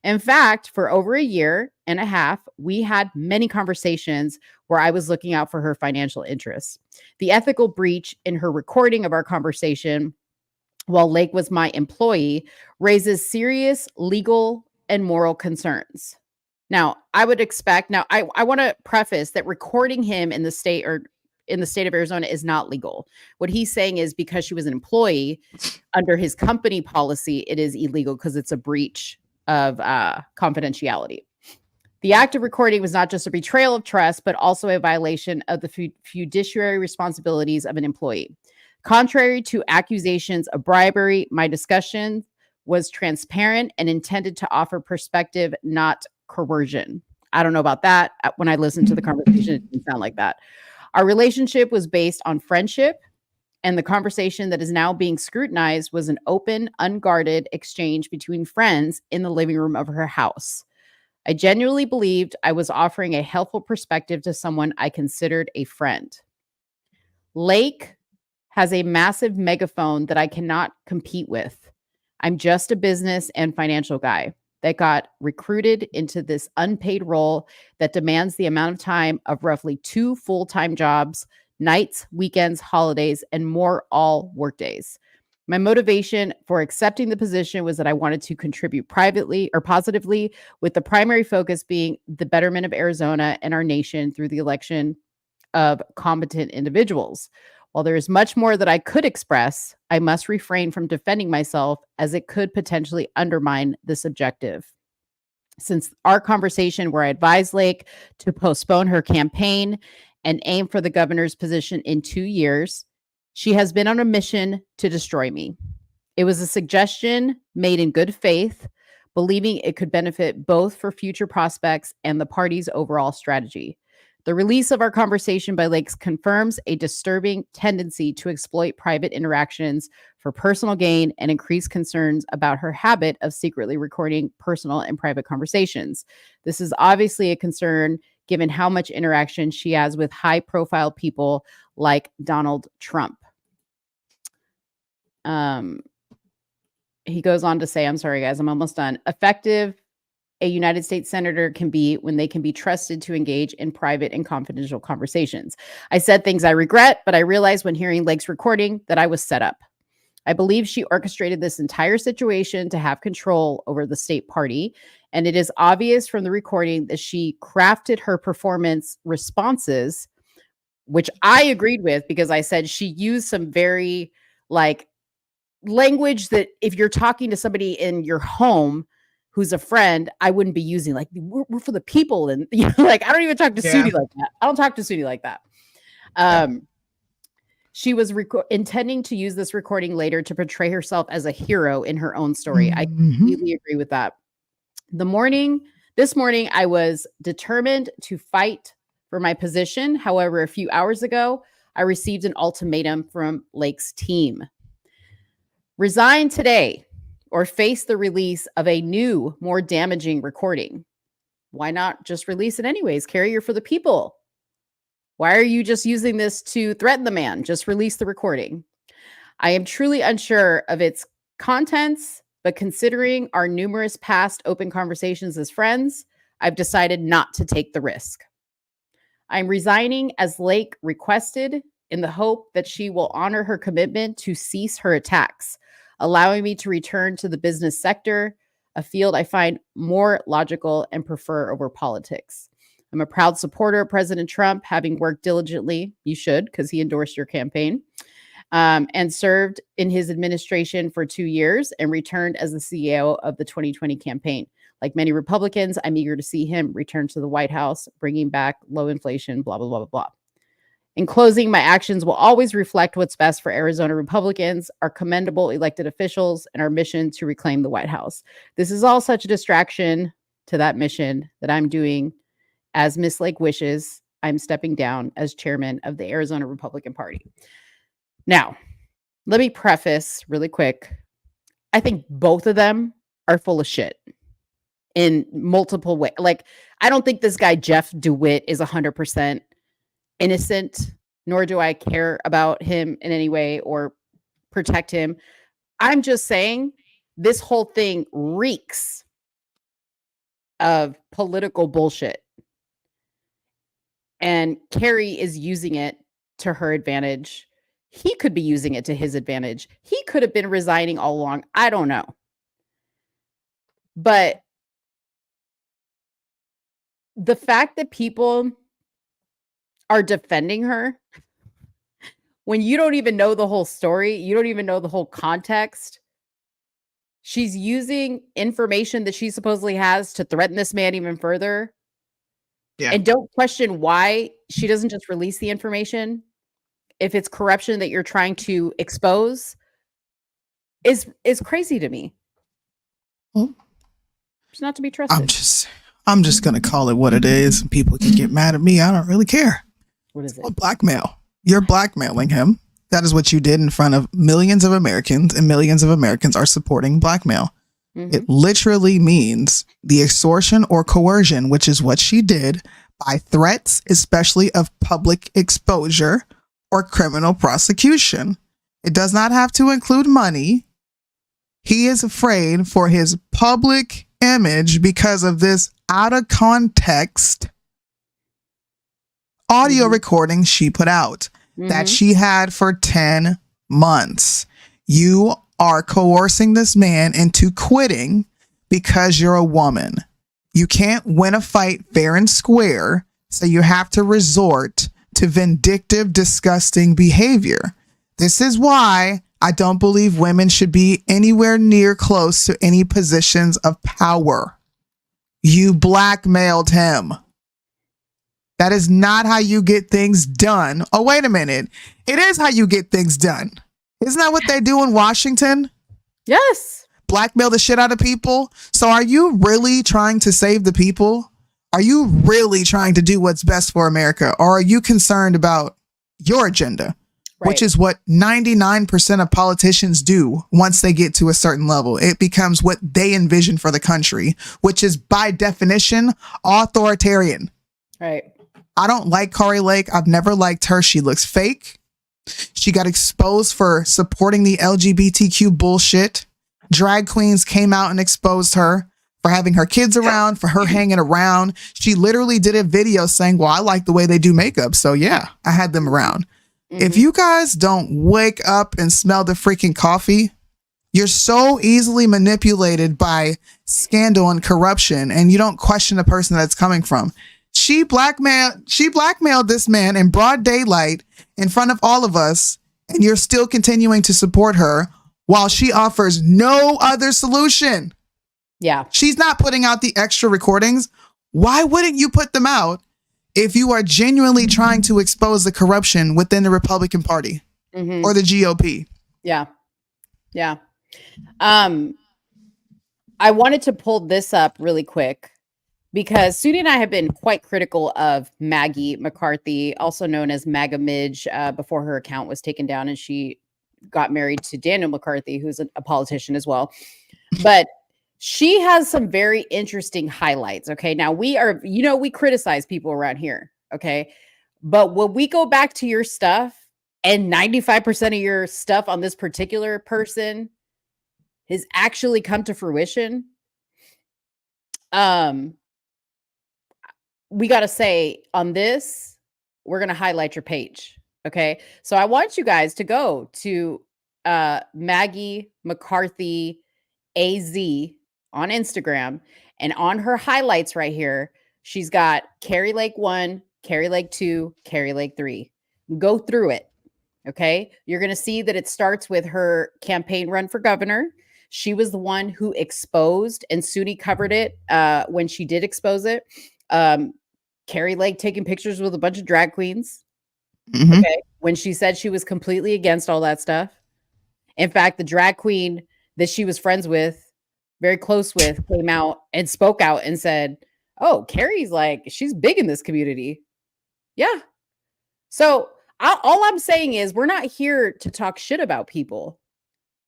In fact, for over a year and a half, we had many conversations where I was looking out for her financial interests. The ethical breach in her recording of our conversation while Lake was my employee raises serious legal and moral concerns. Now, I would expect, I want to preface that recording him in the state or in the state of Arizona is not legal. What he's saying is because she was an employee under his company policy, it is illegal because it's a breach of confidentiality. The act of recording was not just a betrayal of trust, but also a violation of the fiduciary responsibilities of an employee. Contrary to accusations of bribery, my discussion was transparent and intended to offer perspective, not coercion. I don't know about that. When I listened to the conversation, it didn't sound like that. Our relationship was based on friendship, and the conversation that is now being scrutinized was an open, unguarded exchange between friends in the living room of her house. I genuinely believed I was offering a helpful perspective to someone I considered a friend. Lake has a massive megaphone that I cannot compete with. I'm just a business and financial guy that got recruited into this unpaid role that demands the amount of time of roughly 2 full-time jobs, nights, weekends, holidays, and more all workdays. My motivation for accepting the position was that I wanted to contribute privately or positively, with the primary focus being the betterment of Arizona and our nation through the election of competent individuals. While there is much more that I could express, I must refrain from defending myself as it could potentially undermine this objective. Since our conversation where I advised Lake to postpone her campaign and aim for the governor's position in 2 years, she has been on a mission to destroy me. It was a suggestion made in good faith, believing it could benefit both for future prospects and the party's overall strategy. The release of our conversation by Lakes confirms a disturbing tendency to exploit private interactions for personal gain and increase concerns about her habit of secretly recording personal and private conversations. This is obviously a concern given how much interaction she has with high-profile people like Donald Trump. He goes on to say, I'm sorry, guys, I'm almost done. Effective a United States senator can be when they can be trusted to engage in private and confidential conversations. I said things I regret, but I realized when hearing Lake's recording that I was set up. I believe she orchestrated this entire situation to have control over the state party, and it is obvious from the recording that she crafted her performance responses, which I agreed with because I said she used some very language that if you're talking to somebody in your home who's a friend, I wouldn't be using, like, we're for the people. And I don't even talk to Soonie like that. I don't talk to Soonie like that. She was intending to use this recording later to portray herself as a hero in her own story. I completely agree with that. This morning, I was determined to fight for my position. However, a few hours ago, I received an ultimatum from Lake's team. Resign today or face the release of a new, more damaging recording. Why not just release it anyways? Kari, you're for the people. Why are you just using this to threaten the man? Just release the recording. I am truly unsure of its contents, but considering our numerous past open conversations as friends, I've decided not to take the risk. I'm resigning as Lake requested in the hope that she will honor her commitment to cease her attacks, allowing me to return to the business sector, a field I find more logical and prefer over politics. I'm a proud supporter of President Trump, having worked diligently, you should, because he endorsed your campaign, and served in his administration for 2 years and returned as the CEO of the 2020 campaign. Like many Republicans, I'm eager to see him return to the White House, bringing back low inflation, blah, blah, blah, blah, blah. In closing, my actions will always reflect what's best for Arizona Republicans, our commendable elected officials, and our mission to reclaim the White House. This is all such a distraction to that mission that I'm doing as Miss Lake wishes. I'm stepping down as chairman of the Arizona Republican Party. Now, let me preface really quick. I think both of them are full of shit in multiple ways. Like, I don't think this guy, Jeff DeWitt, is 100% innocent, nor do I care about him in any way or protect him. I'm just saying this whole thing reeks of political bullshit. And Kari is using it to her advantage. He could be using it to his advantage. He could have been resigning all along. I don't know. But the fact that people are defending her when you don't even know the whole story, you don't even know the whole context. She's using information that she supposedly has to threaten this man even further. Yeah. And don't question why she doesn't just release the information if it's corruption that you're trying to expose is crazy to me. Well, it's not to be trusted. I'm just gonna call it what it is. People can get mad at me. I don't really care. What is it? Well, blackmail. You're blackmailing him. That is what you did in front of millions of Americans, and millions of Americans are supporting blackmail. Mm-hmm. It literally means the extortion or coercion, which is what she did by threats, especially of public exposure or criminal prosecution. It does not have to include money. He is afraid for his public image because of this out of context audio recording she put out that she had for 10 months. You are coercing this man into quitting because you're a woman. You can't win a fight fair and square, so you have to resort to vindictive, disgusting behavior. This is why I don't believe women should be anywhere near close to any positions of power. You blackmailed him. That is not how you get things done. Oh, wait a minute. It is how you get things done. Isn't that what they do in Washington? Yes. Blackmail the shit out of people. So are you really trying to save the people? Are you really trying to do what's best for America? Or are you concerned about your agenda? Right. Which is what 99% of politicians do once they get to a certain level. It becomes what they envision for the country, which is by definition authoritarian. Right. I don't like Kari Lake. I've never liked her. She looks fake. She got exposed for supporting the LGBTQ bullshit. Drag queens came out and exposed her for having her kids around, for her hanging around. She literally did a video saying, well, I like the way they do makeup. So yeah, I had them around. If you guys don't wake up and smell the freaking coffee, you're so easily manipulated by scandal and corruption, and you don't question the person that's coming from. She blackmailed this man in broad daylight in front of all of us, and you're still continuing to support her while she offers no other solution. Yeah. She's not putting out the extra recordings. Why wouldn't you put them out if you are genuinely trying to expose the corruption within the Republican Party or the GOP? Yeah. Yeah. I wanted to pull this up really quick because Soonie and I have been quite critical of Maggie McCarthy, also known as MAGA Midge, before her account was taken down and she got married to Daniel McCarthy, who's a politician as well. But she has some very interesting highlights. Okay. Now we criticize people around here. Okay. But when we go back to your stuff and 95% of your stuff on this particular person has actually come to fruition, we got to say on this, we're going to highlight your page. Okay. So I want you guys to go to Maggie McCarthy AZ on Instagram, and on her highlights right here, she's got Kari Lake 1, Kari Lake 2, Kari Lake 3. Go through it. Okay. You're going to see that it starts with her campaign run for governor. She was the one who exposed, and Soonie covered it when she did expose it. Kari Lake taking pictures with a bunch of drag queens. Okay. When she said she was completely against all that stuff. In fact, the drag queen that she was friends with, very close with, came out and spoke out and said, oh, Kari's like, she's big in this community. Yeah. So all I'm saying is we're not here to talk shit about people.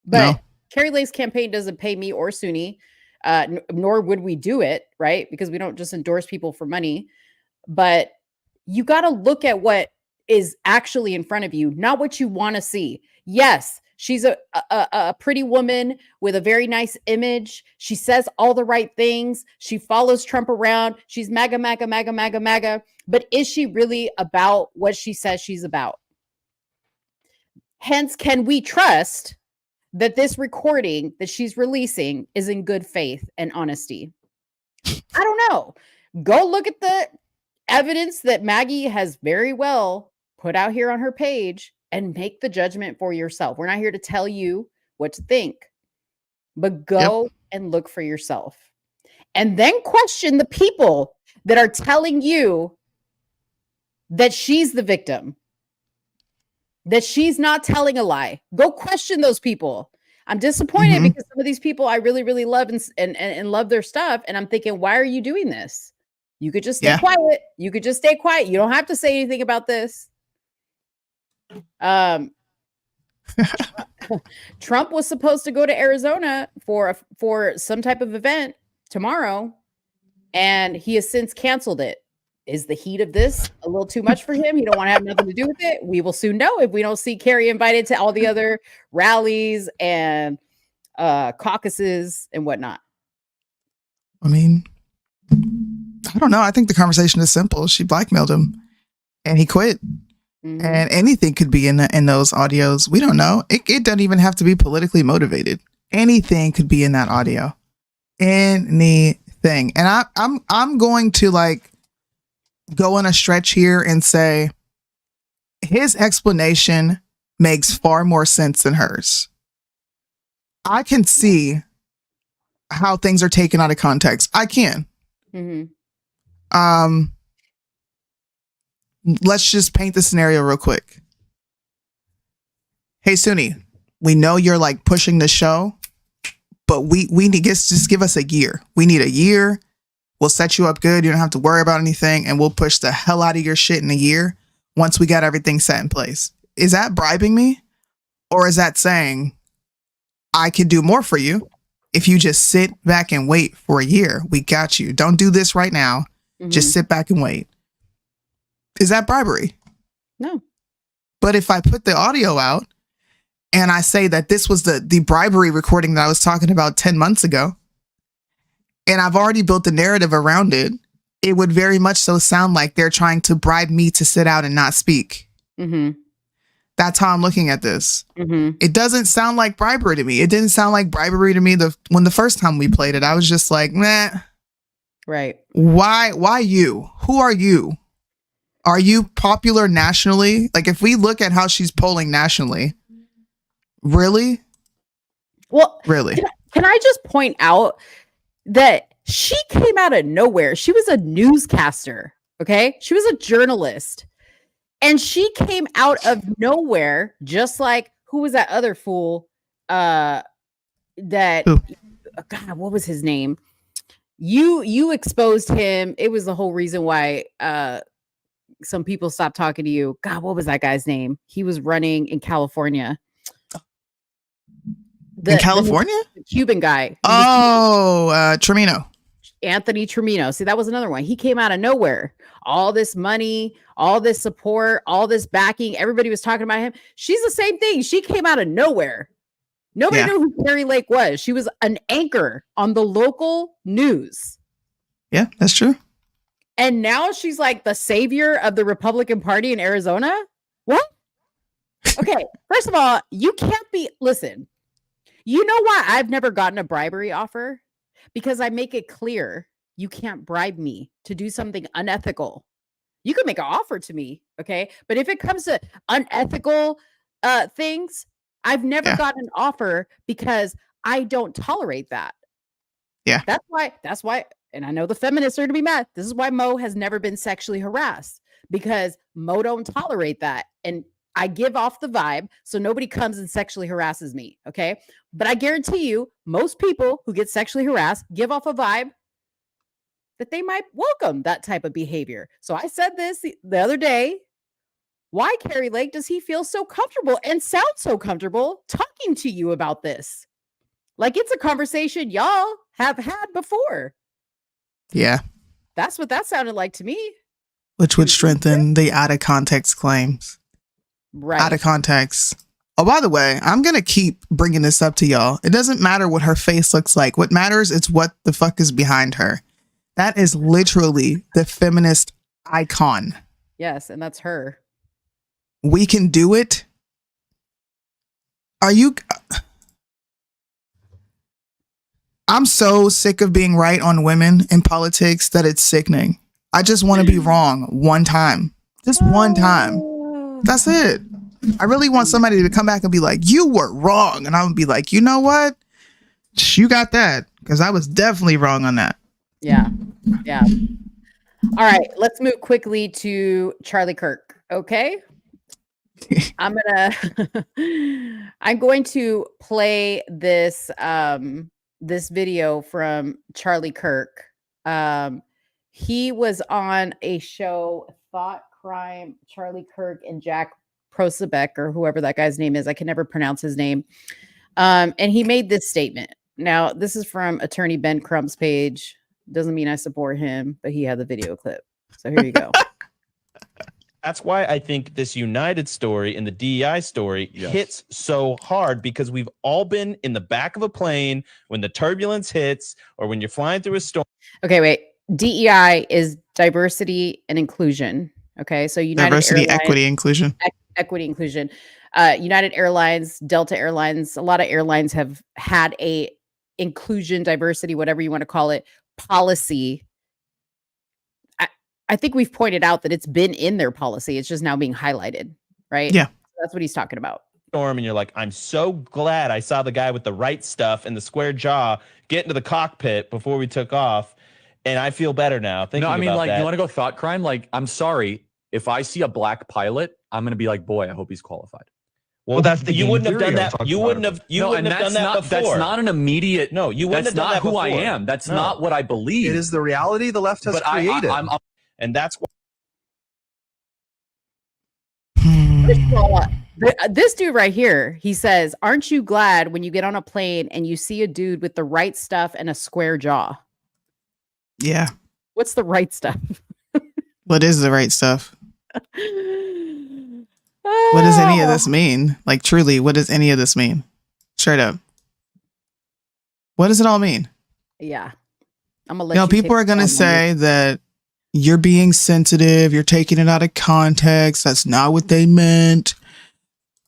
But Kari Lake's campaign doesn't pay me or Soonie, nor would we do it, right? Because we don't just endorse people for money. But you got to look at what is actually in front of you, not what you want to see. Yes, she's a pretty woman with a very nice image. She says all the right things. She follows Trump around. She's MAGA, MAGA, MAGA, MAGA, MAGA. But is she really about what she says she's about? Hence, can we trust that this recording that she's releasing is in good faith and honesty? I don't know. Go look at the evidence that Maggie has very well put out here on her page and make the judgment for yourself. We're not here to tell you what to think, but go and look for yourself. And then question the people that are telling you that she's the victim, that she's not telling a lie. Go question those people. I'm disappointed because some of these people I really, really love and love their stuff. And I'm thinking, why are you doing this? You could just stay quiet. You could just stay quiet. You don't have to say anything about this. Trump was supposed to go to Arizona for some type of event tomorrow, and he has since canceled it. Is the heat of this a little too much for him? He don't want to have nothing to do with it. We will soon know if we don't see Kari invited to all the other rallies and caucuses and whatnot. I mean, I don't know. I think the conversation is simple. She blackmailed him and he quit. And anything could be in those audios. We don't know. It doesn't even have to be politically motivated. Anything could be in that audio. Anything. And I'm going to like go on a stretch here and say his explanation makes far more sense than hers. I can see how things are taken out of context. I can. Let's just paint the scenario real quick. Hey, Soonie, we know you're like pushing the show, but we need just give us a year. We need a year. We'll set you up good. You don't have to worry about anything. And we'll push the hell out of your shit in a year once we got everything set in place. Is that bribing me? Or is that saying I can do more for you if you just sit back and wait for a year? We got you. Don't do this right now. Just sit back and wait. Is that bribery? No. But if I put the audio out and I say that this was the bribery recording that I was talking about 10 months ago, and I've already built the narrative around it, it would very much so sound like they're trying to bribe me to sit out and not speak. That's how I'm looking at this. It doesn't sound like bribery to me. It didn't sound like bribery to me when the first time we played it. I was just like, nah. Right. Why you? Who are you? Are you popular nationally? Like, if we look at how she's polling nationally, really? Well, really? Can I just point out that she came out of nowhere? She was a newscaster, okay? She was a journalist. And she came out of nowhere, just like, who was that other fool? God, what was his name? You exposed him. It was the whole reason why some people stopped talking to you. God, what was that guy's name? He was running in California. In California? The Cuban guy. Trimino. Anthony Trimino. See, that was another one. He came out of nowhere. All this money, all this support, all this backing. Everybody was talking about him. She's the same thing. She came out of nowhere. Nobody knew who Kari Lake was. She was an anchor on the local news. Yeah, that's true. And now she's like the savior of the Republican Party in Arizona? What? Okay, first of all, you can't be... Listen, you know why I've never gotten a bribery offer? Because I make it clear you can't bribe me to do something unethical. You can make an offer to me, okay? But if it comes to unethical things, I've never gotten an offer because I don't tolerate that. Yeah. That's why, and I know the feminists are going to be mad. This is why Mo has never been sexually harassed, because Mo don't tolerate that. And I give off the vibe so nobody comes and sexually harasses me. Okay. But I guarantee you, most people who get sexually harassed give off a vibe that they might welcome that type of behavior. So I said this the other day. Why, Kari Lake, does he feel so comfortable and sound so comfortable talking to you about this? Like it's a conversation y'all have had before. Yeah. That's what that sounded like to me. Which would strengthen the out of context claims. Right. Out of context. Oh, by the way, I'm going to keep bringing this up to y'all. It doesn't matter what her face looks like. What matters is what the fuck is behind her. That is literally the feminist icon. Yes, and that's her. We can do it. Are you... I'm so sick of being right on women in politics that it's sickening. I just want to be wrong one time. Just one time. That's it. I really want somebody to come back and be like, you were wrong. And I would be like, you know what? You got that. Because I was definitely wrong on that. Yeah. Yeah. All right. Let's move quickly to Charlie Kirk. Okay. I'm going to play this this video from Charlie Kirk. He was on a show, Thought Crime, Charlie Kirk and Jack Prosebek, or whoever that guy's name is. I can never pronounce his name. And he made this statement. Now, this is from attorney Ben Crump's page. Doesn't mean I support him, but he had the video clip. So here you go. That's why I think this United story and the DEI story hits so hard, because we've all been in the back of a plane when the turbulence hits or when you're flying through a storm. Okay, wait. DEI is diversity and inclusion. Okay, so United Diversity, Airlines, equity, inclusion. Equity, inclusion. United Airlines, Delta Airlines, a lot of airlines have had a inclusion, diversity, whatever you want to call it, policy. I think we've pointed out that it's been in their policy. It's just now being highlighted, right? Yeah. That's what he's talking about. Storm, and you're like, I'm so glad I saw the guy with the right stuff and the square jaw get into the cockpit before we took off, and I feel better now. No, I mean, like, you want to go thought crime? Like, I'm sorry, if I see a black pilot, I'm going to be like, boy, I hope he's qualified. Well, that's the you wouldn't have done that. You wouldn't have. You wouldn't have done that before. That's not an immediate. No, you wouldn't have done that before. before. That's not who I am. That's not what I believe. It is the reality the left has created. And that's what. First of all, this dude right here, he says, aren't you glad when you get on a plane and you see a dude with the right stuff and a square jaw? Yeah. What's the right stuff? What is the right stuff? What does any of this mean? Like, truly, what does any of this mean? Straight up. What does it all mean? Yeah. I'm gonna let you people are going to say that you're being sensitive. You're taking it out of context. That's not what they meant.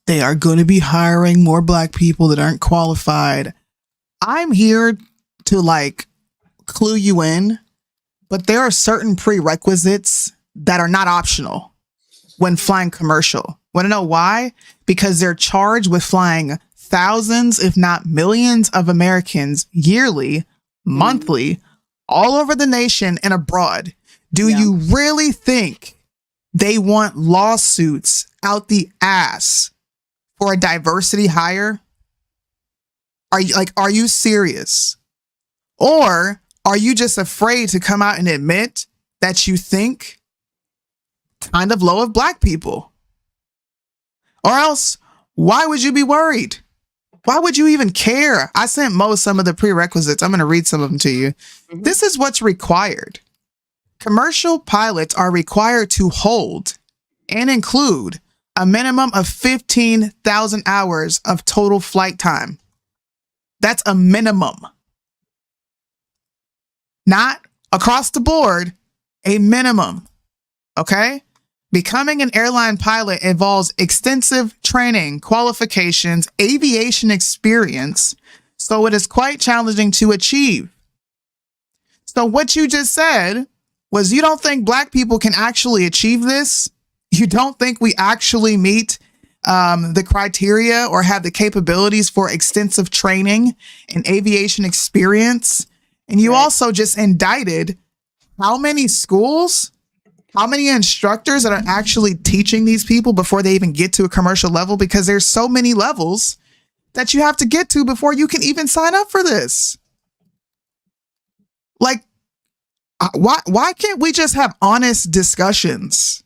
They are going to be hiring more black people that aren't qualified. I'm here to like clue you in, but there are certain prerequisites that are not optional when flying commercial. Want to know why? Because they're charged with flying thousands, if not millions of Americans yearly, monthly, all over the nation and abroad. Do you really think they want lawsuits out the ass for a diversity hire? Are you serious? Or are you just afraid to come out and admit that you think kind of low of black people? Or else, why would you be worried? Why would you even care? I sent Mo some of the prerequisites. I'm going to read some of them to you. This is what's required. Commercial pilots are required to hold and include a minimum of 15,000 hours of total flight time. That's a minimum. Not across the board, a minimum. Okay? Becoming an airline pilot involves extensive training, qualifications, aviation experience, so it is quite challenging to achieve. So what you just said was you don't think black people can actually achieve this? You don't think we actually meet the criteria or have the capabilities for extensive training and aviation experience? And you also just indicted how many schools How many instructors that are actually teaching these people before they even get to a commercial level? Because there's so many levels that you have to get to before you can even sign up for this. Like, why can't we just have honest discussions?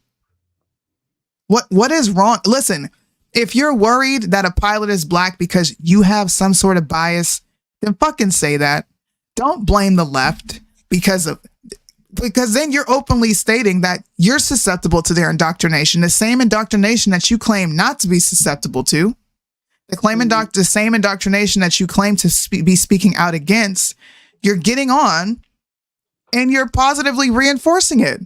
What is wrong? Listen, if you're worried that a pilot is black because you have some sort of bias, then fucking say that. Don't blame the left because then you're openly stating that you're susceptible to their indoctrination, the same indoctrination that you claim not to be susceptible to, the same indoctrination that you claim to be speaking out against. You're getting on and you're positively reinforcing it.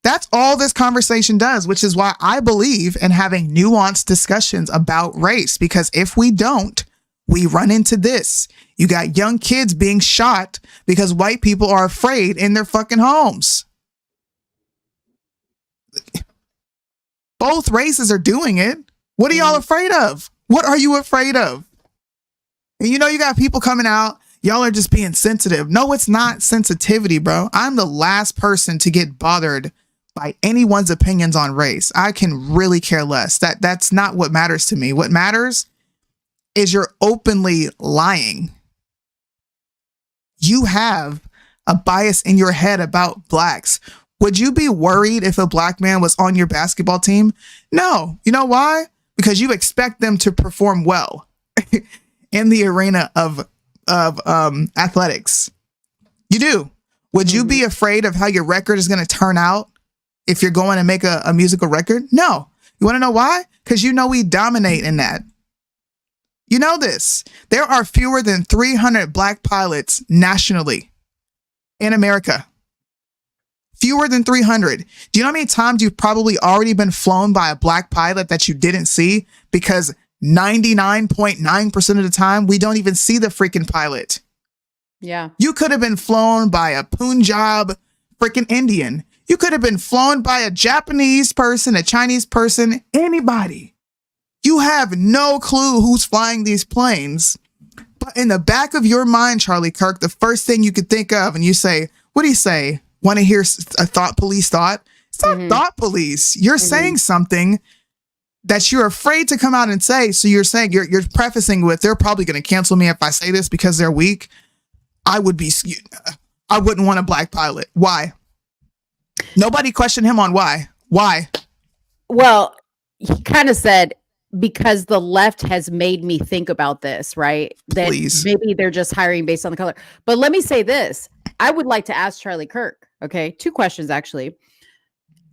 That's all this conversation does, which is why I believe in having nuanced discussions about race, because if we don't, we run into this. You got young kids being shot because white people are afraid in their fucking homes. Both races are doing it. What are y'all afraid of? What are you afraid of? And you know, you got people coming out. Y'all are just being sensitive. No, it's not sensitivity, bro. I'm the last person to get bothered by anyone's opinions on race. I can really care less. That's not what matters to me. What matters is you're openly lying. You have a bias in your head about blacks. Would you be worried if a black man was on your basketball team? No. You know why? Because you expect them to perform well in the arena of athletics. You do. Would you be afraid of how your record is going to turn out if you're going to make a musical record? No. You want to know why? Because you know we dominate in that. You know this. There are fewer than 300 black pilots nationally in America. Fewer than 300. Do you know how many times you've probably already been flown by a black pilot that you didn't see? Because 99.9% of the time, we don't even see the freaking pilot. Yeah. You could have been flown by a Punjab freaking Indian. You could have been flown by a Japanese person, a Chinese person, anybody. You have no clue who's flying these planes. But in the back of your mind, Charlie Kirk, the first thing you could think of, and you say, what do you say? Want to hear a thought police thought? It's not thought police. You're saying something that you're afraid to come out and say. So you're saying, you're prefacing with, they're probably going to cancel me if I say this because they're weak. I wouldn't want a black pilot. Why? Nobody questioned him on why. Why? Well, he kind of said, because the left has made me think about this, right? That maybe they're just hiring based on the color. But let me say this. I would like to ask Charlie Kirk, okay? 2 questions, actually.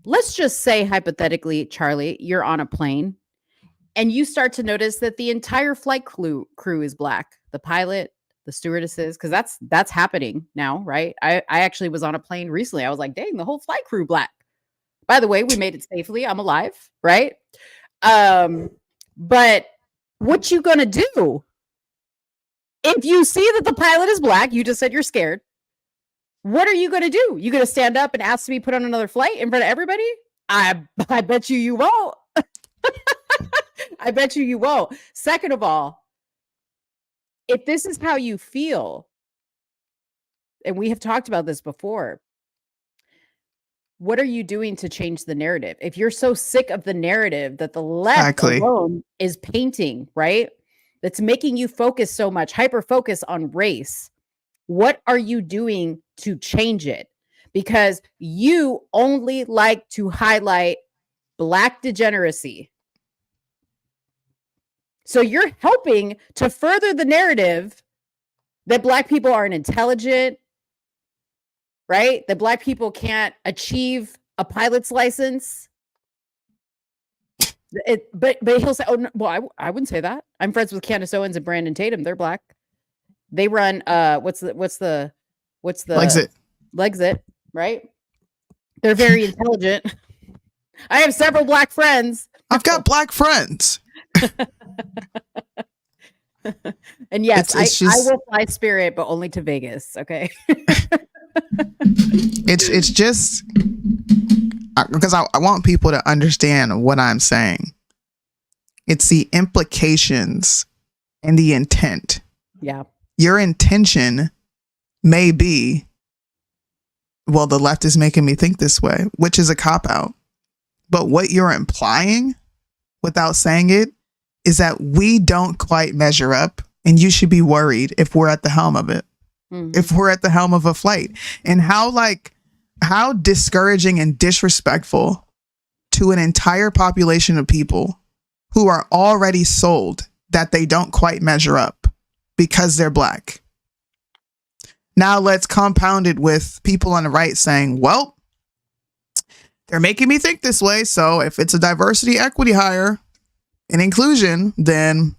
Let's just say, hypothetically, Charlie, you're on a plane and you start to notice that the entire flight crew is black. The pilot, the stewardesses, because that's happening now, right? I actually was on a plane recently. I was like, dang, the whole flight crew black. By the way, we made it safely. I'm alive, right? But what you gonna do if you see that the pilot is black? You just said you're scared. What are you gonna do? You gonna stand up and ask to be put on another flight in front of everybody? I bet you won't. I bet you won't. Second of all, if this is how you feel, and we have talked about this before, what are you doing to change the narrative? If you're so sick of the narrative that the left alone is painting, right? That's making you focus so much, hyper focus on race. What are you doing to change it? Because you only like to highlight black degeneracy. So you're helping to further the narrative that black people aren't intelligent, right? That black people can't achieve a pilot's license. But he'll say, "Oh no, well, I wouldn't say that. I'm friends with Candace Owens and Brandon Tatum. They're black. They run what's the L'exit, right? They're very intelligent. I have several black friends. I've got black friends. And yes, I will fly Spirit, but only to Vegas. Okay. It's just because I want people to understand what I'm saying. It's the implications and the intent. Yeah. Your intention may be well, the left is making me think this way, which is a cop-out. But what you're implying without saying it is that we don't quite measure up, and you should be worried if we're at the helm of it. If we're at the helm of a flight. And how discouraging and disrespectful to an entire population of people who are already sold that they don't quite measure up because they're black. Now let's compound it with people on the right saying, well, they're making me think this way. So if it's a diversity, equity hire and inclusion, then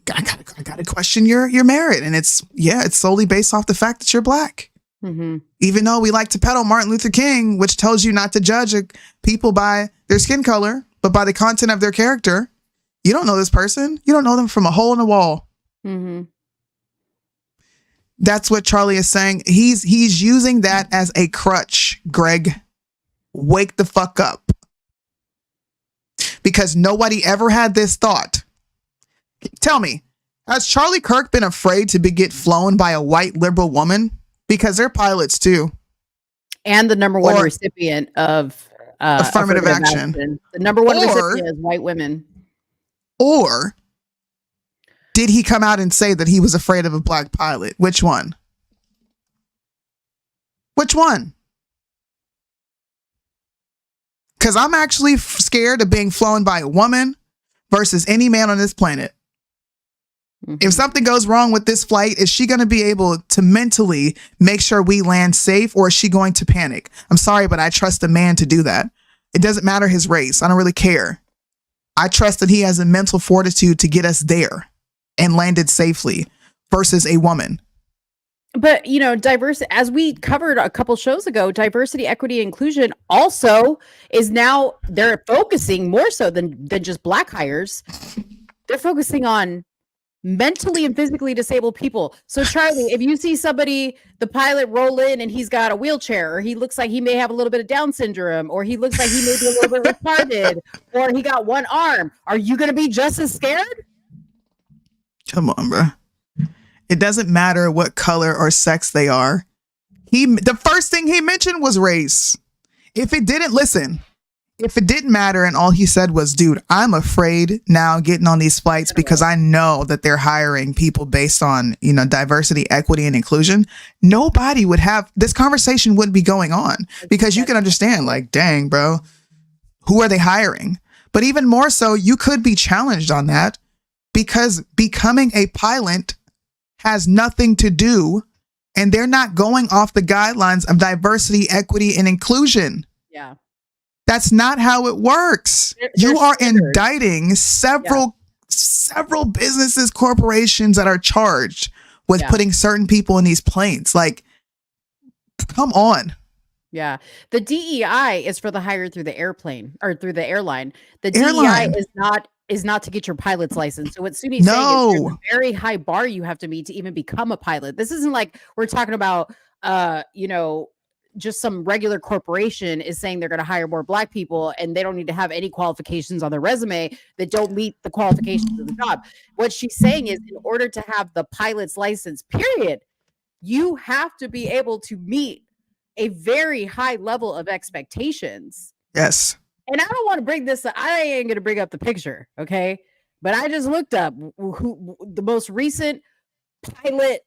I gotta question your merit. And it's solely based off the fact that you're black. Even though we like to peddle Martin Luther King, which tells you not to judge people by their skin color, but by the content of their character. You don't know this person. You don't know them from a hole in the wall. That's what Charlie is saying. He's using that as a crutch, Greg. Wake the fuck up. Because nobody ever had this thought. Tell me, has Charlie Kirk been afraid to get flown by a white liberal woman? Because they're pilots too. And the number one recipient of affirmative action. The number one recipient is white women. Or did he come out and say that he was afraid of a black pilot? Which one? Which one? Because I'm actually scared of being flown by a woman versus any man on this planet. If something goes wrong with this flight, is she going to be able to mentally make sure we land safe, or is she going to panic? I'm sorry, but I trust a man to do that. It doesn't matter his race. I don't really care. I trust that he has a mental fortitude to get us there and landed safely versus a woman. But, diversity, as we covered a couple shows ago, diversity, equity, inclusion also is now, they're focusing more so than just black hires. They're focusing on mentally and physically disabled people. So Charlie, if you see somebody, the pilot, roll in and he's got a wheelchair, or he looks like he may have a little bit of Down syndrome, or he looks like he may be a little bit retarded, or he got one arm, are you going to be just as scared? Come on, bro. It doesn't matter what color or sex they are. The first thing he mentioned was race. If it didn't matter and all he said was, dude, I'm afraid now getting on these flights because I know that they're hiring people based on, diversity, equity, and inclusion, nobody would have, this conversation wouldn't be going on, because you can understand, like, dang, bro, who are they hiring? But even more so, you could be challenged on that, because becoming a pilot has nothing to do, and they're not going off the guidelines of diversity, equity, and inclusion. Yeah. That's not how it works. You are indicting several businesses, corporations that are charged with putting certain people in these planes. Like, come on. Yeah. The DEI is for the hire through the airplane or through the airline. The DEI is not to get your pilot's license. So what Soonie's saying is there's a very high bar you have to meet to even become a pilot. This isn't like we're talking about, just some regular corporation is saying they're going to hire more black people and they don't need to have any qualifications on their resume that don't meet the qualifications of the job. What she's saying is, in order to have the pilot's license, period, you have to be able to meet a very high level of expectations. Yes. And I don't want to bring this up. I ain't going to bring up the picture. Okay. But I just looked up who the most recent pilot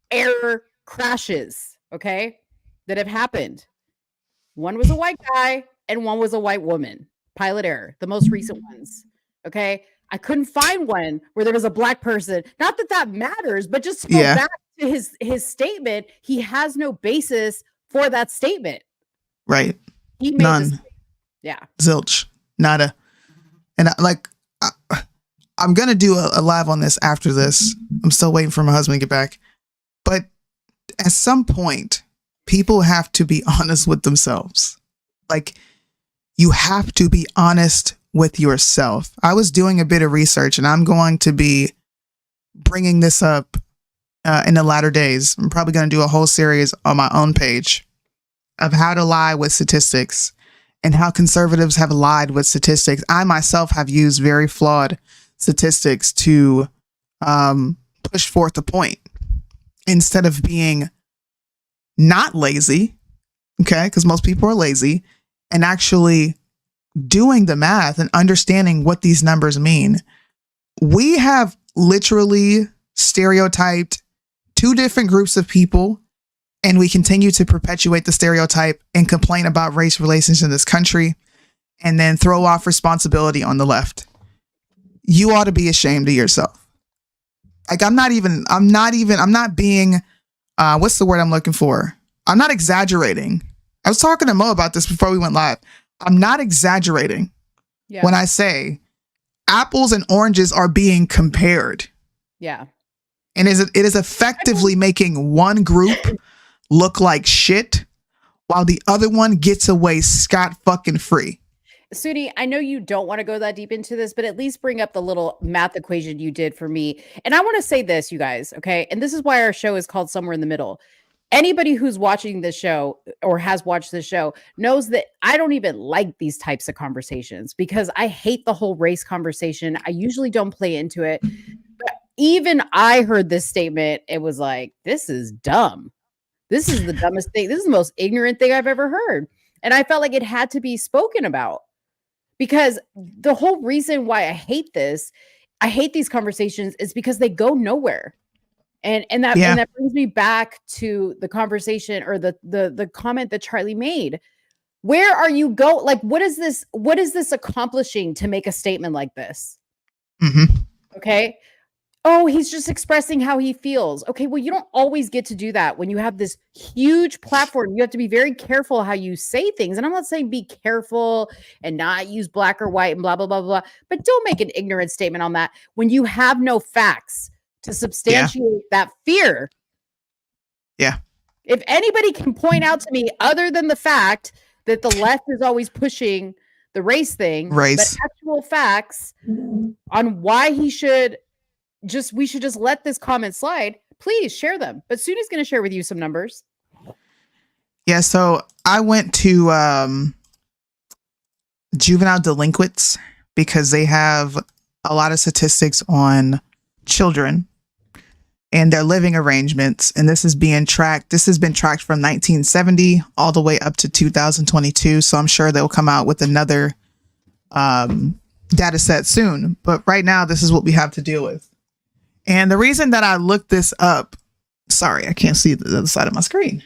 error crashes. Okay. That have happened. One was a white guy and one was a white woman. Pilot error, the most recent ones. Okay. I couldn't find one where there was a black person. Not that matters, but just to go back to his statement, he has no basis for that statement. Right. He made none. Yeah. Zilch. Nada. And I'm going to do a live on this after this. I'm still waiting for my husband to get back. But at some point, people have to be honest with themselves. Like, you have to be honest with yourself. I was doing a bit of research, and I'm going to be bringing this up in the latter days. I'm probably going to do a whole series on my own page of how to lie with statistics and how conservatives have lied with statistics. I myself have used very flawed statistics to push forth a point instead of being not lazy, okay, because most people are lazy, and actually doing the math and understanding what these numbers mean, we have literally stereotyped two different groups of people, and we continue to perpetuate the stereotype and complain about race relations in this country, and then throw off responsibility on the left. You ought to be ashamed of yourself. Like, I'm not being, what's the word I'm looking for? I'm not exaggerating. I was talking to Mo about this before we went live. I'm not exaggerating when I say apples and oranges are being compared. Yeah. And it is effectively making one group look like shit while the other one gets away scot fucking free. Soonie, I know you don't want to go that deep into this, but at least bring up the little math equation you did for me. And I want to say this, you guys, okay? And this is why our show is called Somewhere in the Middle. Anybody who's watching this show or has watched this show knows that I don't even like these types of conversations because I hate the whole race conversation. I usually don't play into it. But even I heard this statement. It was like, this is dumb. This is the dumbest thing. This is the most ignorant thing I've ever heard. And I felt like it had to be spoken about because the whole reason why I hate these conversations is because they go nowhere. And that brings me back to the conversation or the comment that Charlie made. Where are you go? Like, what is this accomplishing to make a statement like this? Mm-hmm. Okay. Oh, he's just expressing how he feels. Okay. Well, you don't always get to do that when you have this huge platform. You have to be very careful how you say things. And I'm not saying be careful and not use black or white and blah, blah, blah, blah, but don't make an ignorant statement on that when you have no facts to substantiate that fear. Yeah. If anybody can point out to me other than the fact that the left is always pushing the race thing, but actual facts on why we should just let this comment slide, please share them. But Sooney's going to share with you some numbers. Yeah. So I went to juvenile delinquents because they have a lot of statistics on children and their living arrangements. And this is being tracked. This has been tracked from 1970 all the way up to 2022. So I'm sure they'll come out with another data set soon. But right now, this is what we have to deal with. And the reason that I looked this up, sorry, I can't see the other side of my screen.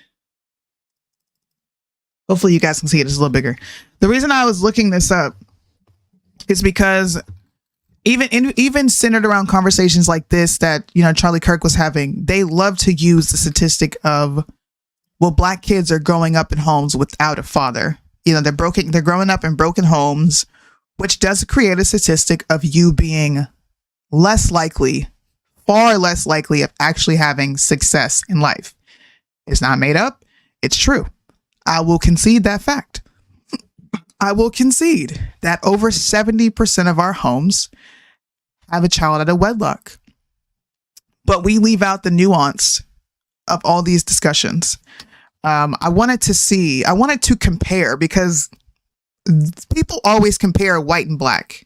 Hopefully you guys can see it. It's a little bigger. The reason I was looking this up is because even centered around conversations like this that, you know, Charlie Kirk was having, they love to use the statistic of, well, black kids are growing up in homes without a father. You know, they're growing up in broken homes, which does create a statistic of you being far less likely of actually having success in life. It's not made up. It's true. I will concede that fact. I will concede that over 70% of our homes have a child out of wedlock. But we leave out the nuance of all these discussions. I wanted to compare because people always compare white and black.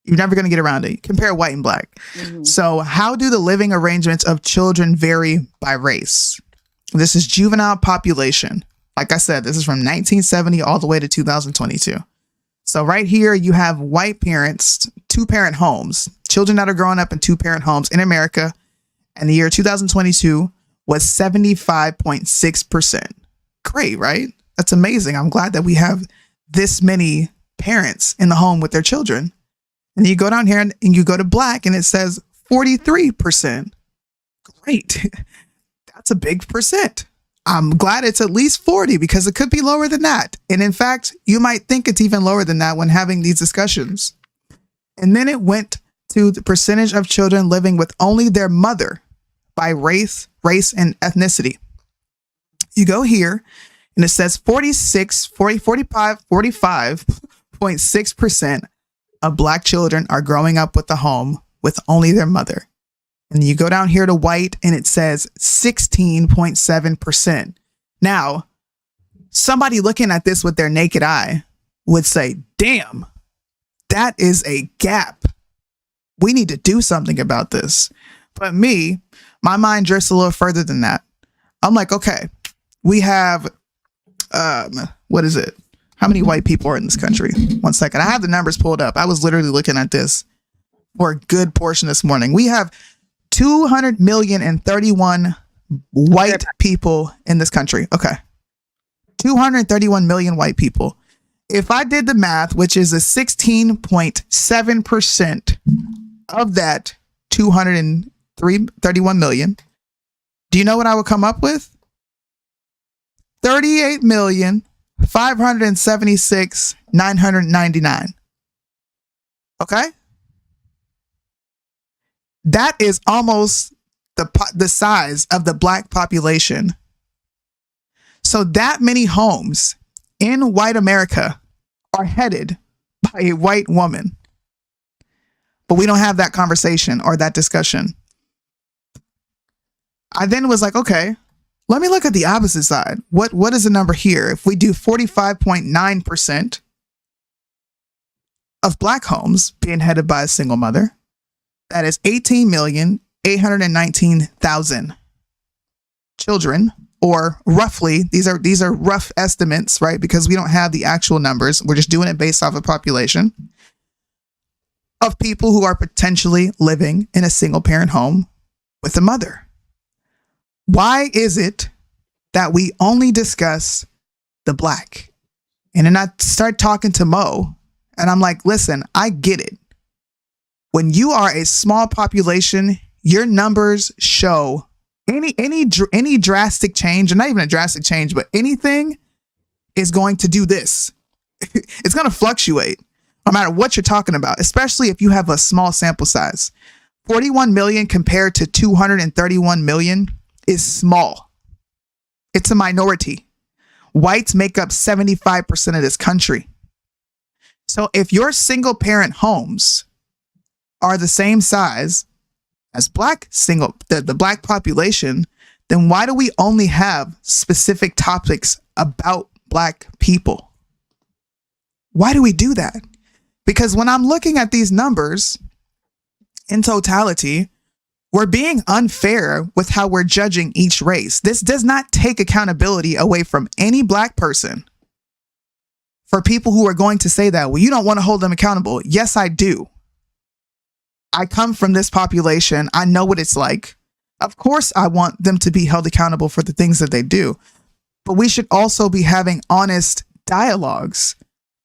You're never going to get around it. Compare white and black. Mm-hmm. So how do the living arrangements of children vary by race? This is juvenile population. Like I said, this is from 1970 all the way to 2022. So right here, you have white parents, two-parent homes, children that are growing up in two-parent homes in America. And the year 2022 was 75.6%. Great, right? That's amazing. I'm glad that we have this many parents in the home with their children. And then you go down here and you go to black and it says 43%. Great. That's a big percent. I'm glad it's at least 40 because it could be lower than that. And in fact, you might think it's even lower than that when having these discussions. And then it went to the percentage of children living with only their mother by race, and ethnicity. You go here and it says 45.6% of black children are growing up with a home with only their mother. And you go down here to white and it says 16.7%. Now, somebody looking at this with their naked eye would say, damn, that is a gap. We need to do something about this. But my mind drifts a little further than that. I'm like, okay, we have, what is it? How many white people are in this country? 1 second. I have the numbers pulled up. I was literally looking at this for a good portion this morning. We have 200,031 white people in this country. Okay. 231 million white people. If I did the math, which is a 16.7% of that 231 million, do you know what I would come up with? 38,576,999. Okay? That is almost the size of the black population. So that many homes in white America are headed by a white woman. But we don't have that conversation or that discussion. I then was like, okay, let me look at the opposite side. What is the number here? If we do 45.9% of black homes being headed by a single mother, that is 18,819,000 children, or roughly, these are rough estimates, right? Because we don't have the actual numbers. We're just doing it based off of population of people who are potentially living in a single parent home with a mother. Why is it that we only discuss the black? And then I start talking to Mo, and I'm like, listen, I get it. When you are a small population, your numbers show any drastic change, or not even a drastic change, but anything is going to do this. It's going to fluctuate no matter what you're talking about, especially if you have a small sample size. 41 million compared to 231 million is small. It's a minority. Whites make up 75% of this country. So if your single parent homes are the same size as the black population, then why do we only have specific topics about black people? Why do we do that? Because when I'm looking at these numbers in totality, we're being unfair with how we're judging each race. This does not take accountability away from any black person. For people who are going to say that, well, you don't want to hold them accountable. Yes, I do. I come from this population. I know what it's like. Of course, I want them to be held accountable for the things that they do. But we should also be having honest dialogues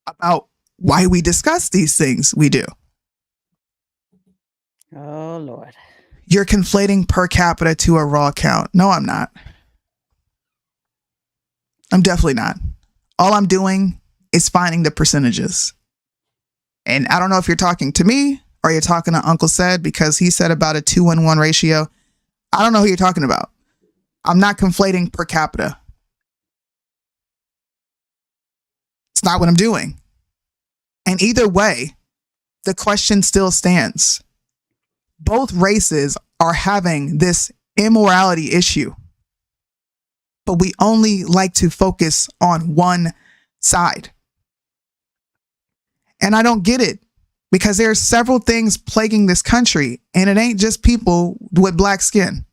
about why we discuss these things we do. Oh, Lord. You're conflating per capita to a raw count. No, I'm not. I'm definitely not. All I'm doing is finding the percentages. And I don't know if you're talking to me or you're talking to Uncle Said, because he said about a 2-1 ratio. I don't know who you're talking about. I'm not conflating per capita. It's not what I'm doing. And either way, the question still stands. Both races are having this immorality issue, but we only like to focus on one side. And I don't get it, because there are several things plaguing this country, and it ain't just people with black skin.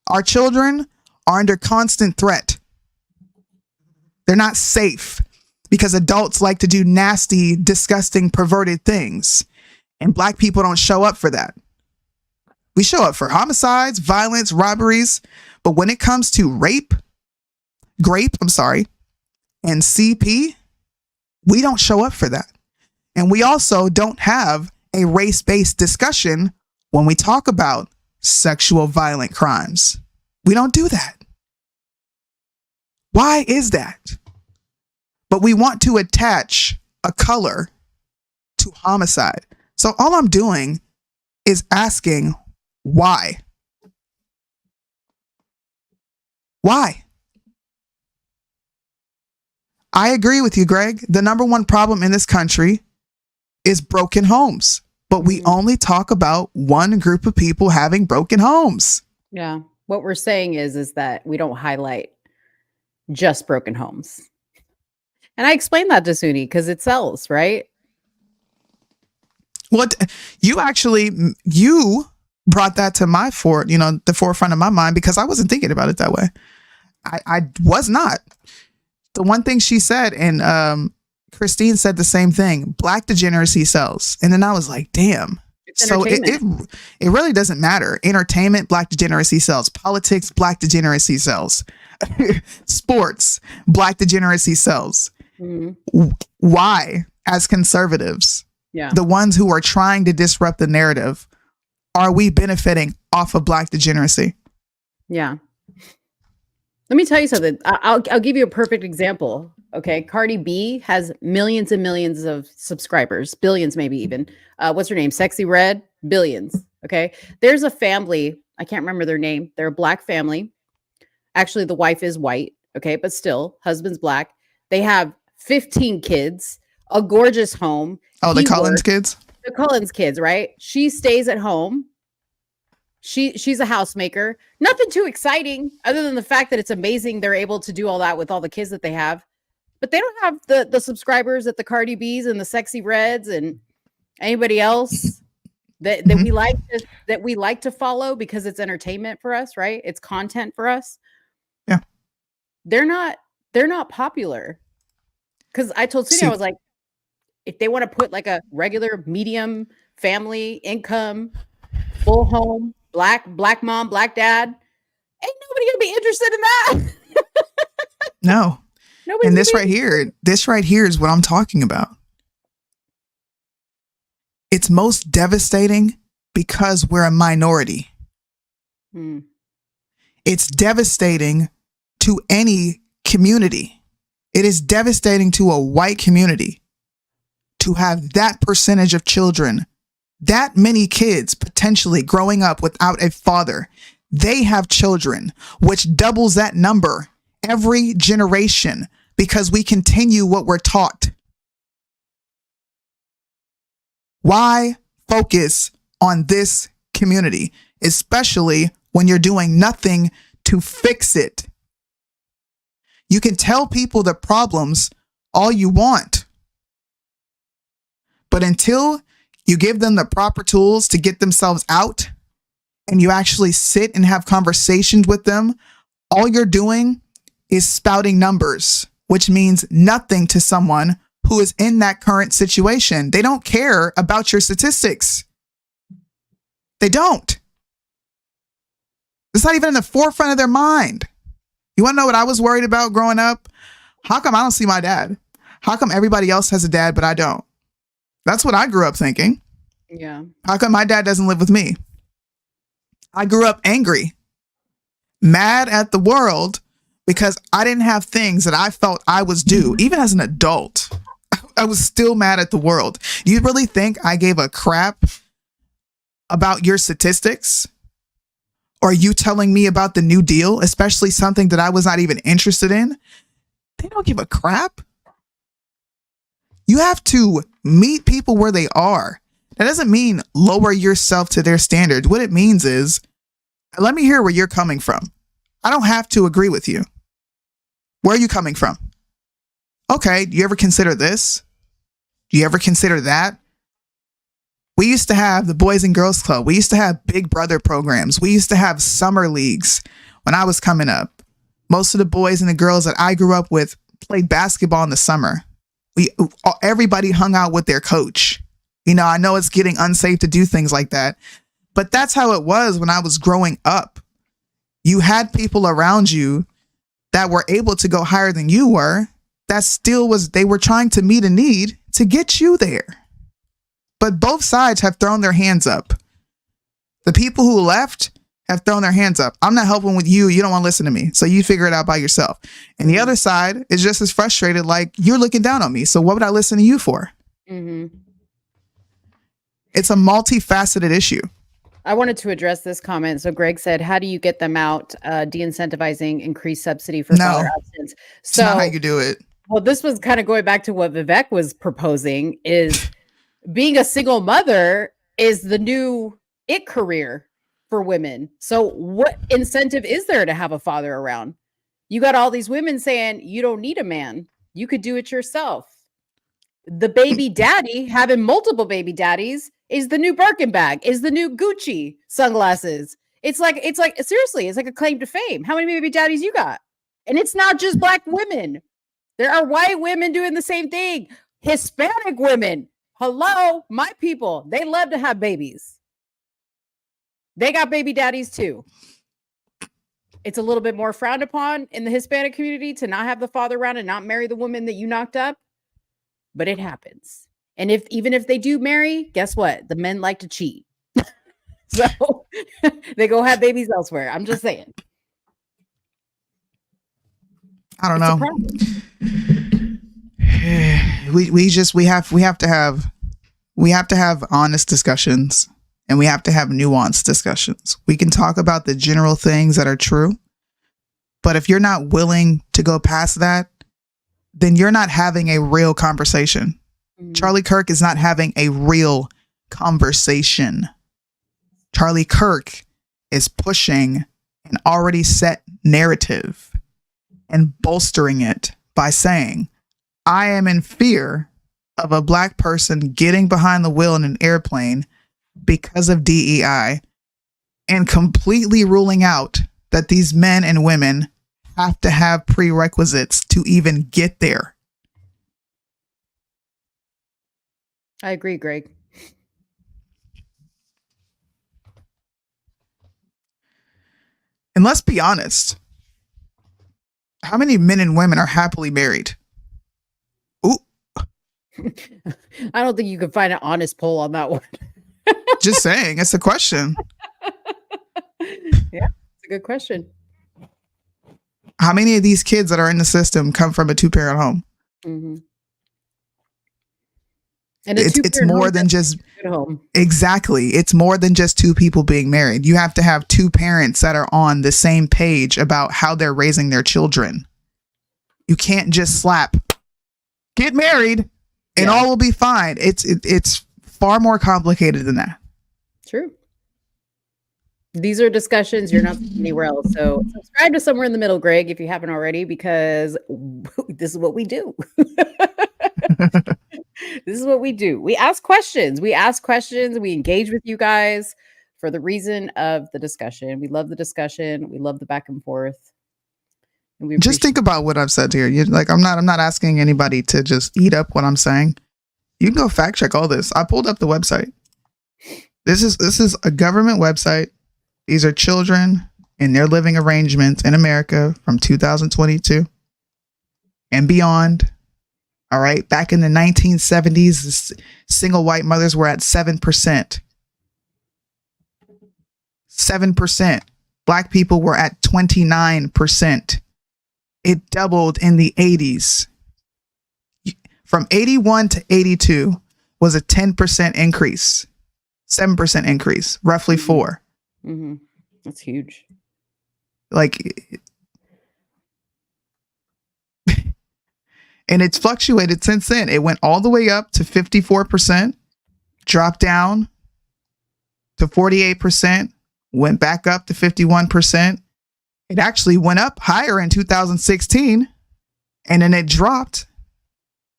Our children are under constant threat. They're not safe because adults like to do nasty, disgusting, perverted things, and black people don't show up for that. We show up for homicides, violence, robberies, but when it comes to grape, and CP, we don't show up for that. And we also don't have a race-based discussion when we talk about sexual violent crimes. We don't do that. Why is that? But we want to attach a color to homicide. So all I'm doing is asking, why? Why? I agree with you, Greg. The number one problem in this country is broken homes, but we only talk about one group of people having broken homes. Yeah. What we're saying is that we don't highlight just broken homes. And I explained that to Soonie because it sells, right? What you brought that to the forefront of my mind, because I wasn't thinking about it that way. I was not. The one thing she said, and Christine said the same thing, black degeneracy sells. And then I was like, damn. So it really doesn't matter. Entertainment, black degeneracy sells. Politics, black degeneracy sells. Sports, black degeneracy sells. Mm-hmm. Why, as conservatives, the ones who are trying to disrupt the narrative, are we benefiting off of black degeneracy? Yeah. Let me tell you something. I'll give you a perfect example. Okay. Cardi B has millions and millions of subscribers, billions, maybe even. What's her name? Sexy Red, billions. Okay. There's a family. I can't remember their name. They're a black family. Actually, the wife is white. Okay. But still, husband's black. They have 15 kids, a gorgeous home. Oh, the Collins kids? The Collins kids, right? She stays at home. She's a housemaker. Nothing too exciting other than the fact that it's amazing they're able to do all that with all the kids that they have. But they don't have the subscribers that the Cardi B's and the Sexy Reds and anybody else that we like to follow because it's entertainment for us, right? It's content for us. Yeah. They're not popular. Because I told Soonie, I was like, if they want to put like a regular medium family income, full home, black mom, black dad, ain't nobody gonna be interested in that. No. And this right here is what I'm talking about. It's most devastating because we're a minority. It's devastating to any community. It is devastating to a white community to have that percentage of children, that many kids potentially growing up without a father. They have children, which doubles that number every generation because we continue what we're taught. Why focus on this community, especially when you're doing nothing to fix it? You can tell people the problems all you want, but until you give them the proper tools to get themselves out and you actually sit and have conversations with them, all you're doing is spouting numbers, which means nothing to someone who is in that current situation. They don't care about your statistics. They don't. It's not even in the forefront of their mind. You want to know what I was worried about growing up? How come I don't see my dad? How come everybody else has a dad, but I don't? That's what I grew up thinking. Yeah. How come my dad doesn't live with me? I grew up angry, mad at the world because I didn't have things that I felt I was due. Even as an adult, I was still mad at the world. You really think I gave a crap about your statistics? Or you telling me about the New Deal, especially something that I was not even interested in? They don't give a crap. You have to meet people where they are. That doesn't mean lower yourself to their standards. What it means is, let me hear where you're coming from. I don't have to agree with you. Where are you coming from? Okay, do you ever consider this? Do you ever consider that? We used to have the Boys and Girls Club. We used to have Big Brother programs. We used to have summer leagues when I was coming up. Most of the boys and the girls that I grew up with played basketball in the summer. Everybody hung out with their coach. You know, I know it's getting unsafe to do things like that, but that's how it was when I was growing up. You had people around you that were able to go higher than you were. That still was, they were trying to meet a need to get you there. But both sides have thrown their hands up. The people who left have thrown their hands up. I'm not helping with you. You don't want to listen to me. So you figure it out by yourself. And the other side is just as frustrated, like, you're looking down on me. So what would I listen to you for? Mm-hmm. It's a multifaceted issue. I wanted to address this comment. So Greg said, how do you get them out? De-incentivizing increased subsidy for father absence. So not how you do it. Well, this was kind of going back to what Vivek was proposing, is being a single mother is the new it career for women. So what incentive is there to have a father around? You got all these women saying you don't need a man. You could do it yourself. The baby daddy, having multiple baby daddies, is the new Birkin bag, is the new Gucci sunglasses. It's like seriously, it's like a claim to fame. How many baby daddies you got? And it's not just black women. There are white women doing the same thing. Hispanic women. Hello, my people. They love to have babies. They got baby daddies too. It's a little bit more frowned upon in the Hispanic community to not have the father around and not marry the woman that you knocked up. But it happens. And even if they do marry, guess what? The men like to cheat. So they go have babies elsewhere. I'm just saying. I don't know. We have to have honest discussions, and we have to have nuanced discussions. We can talk about the general things that are true, but if you're not willing to go past that, then you're not having a real conversation. Charlie Kirk is not having a real conversation. Charlie Kirk is pushing an already set narrative and bolstering it by saying, I am in fear of a black person getting behind the wheel in an airplane because of DEI, and completely ruling out that these men and women have to have prerequisites to even get there. I agree, Greg. And let's be honest. How many men and women are happily married? Ooh. I don't think you can find an honest poll on that one. Just saying, it's a question. Yeah, it's a good question. How many of these kids that are in the system come from a two-parent home? Mm-hmm. And it's more than just home. Exactly. It's more than just two people being married. You have to have two parents that are on the same page about how they're raising their children. You can't just slap, get married, and all will be fine. It's far more complicated than that. True. These are discussions you're not anywhere else. So subscribe to Somewhere in the Middle, Greg, if you haven't already, because this is what we do. This is what we do. We ask questions. We engage with you guys for the reason of the discussion. We love the discussion. We love the back and forth. And we just think about what I've said here. I'm not asking anybody to just eat up what I'm saying. You can go fact check all this. I pulled up the website. This is a government website. These are children in their living arrangements in America from 2022 and beyond. All right. Back in the 1970s, single white mothers were at 7%. 7%. Black people were at 29%. It doubled in the 80s. From 81 to 82 was a 10% increase. 7% increase, roughly 4. Mm-hmm. That's huge. And it's fluctuated since then. It went all the way up to 54%, dropped down to 48%, went back up to 51%. It actually went up higher in 2016, and then it dropped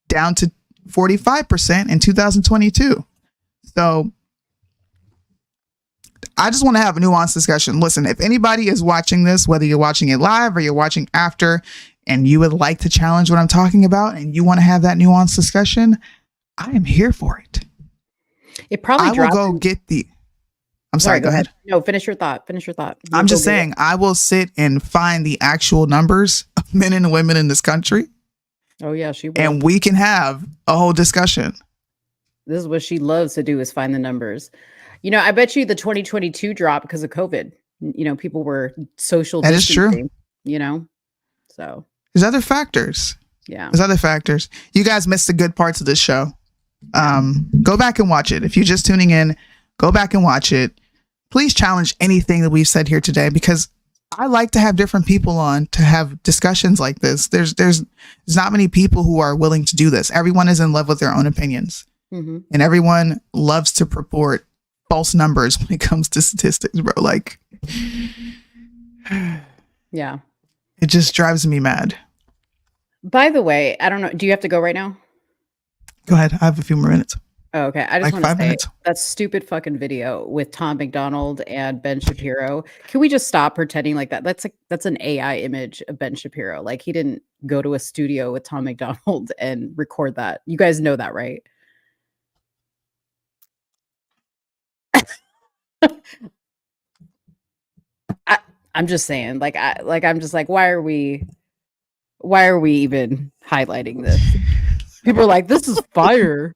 down to 45% in 2022. So I just want to have a nuanced discussion. Listen, if anybody is watching this, whether you're watching it live or you're watching after, and you would like to challenge what I'm talking about, and you want to have that nuanced discussion, I am here for it. It probably I will go get the. I'm sorry. Go ahead. No, finish your thought. I'm just saying, I will sit and find the actual numbers of men and women in this country. Oh yeah, she will. And we can have a whole discussion. This is what she loves to do, is find the numbers. I bet you the 2022 drop because of COVID. People were social distancing. That is true. So there's other factors. Yeah. There's other factors. You guys missed the good parts of this show. Go back and watch it. If you're just tuning in, go back and watch it. Please challenge anything that we've said here today, because I like to have different people on to have discussions like this. There's not many people who are willing to do this. Everyone is in love with their own opinions. Mm-hmm. And everyone loves to purport false numbers when it comes to statistics, bro. Yeah. It just drives me mad. By the way, I don't know. Do you have to go right now? Go ahead. I have a few more minutes. Oh, okay, I just Like want to 5 say minutes. that stupid fucking video with Tom McDonald and Ben Shapiro. Can we just stop pretending like that? That's an AI image of Ben Shapiro. Like he didn't go to a studio with Tom McDonald and record that. You guys know that, right? I'm just saying, I'm just like, why are we even highlighting this? People are like, this is fire.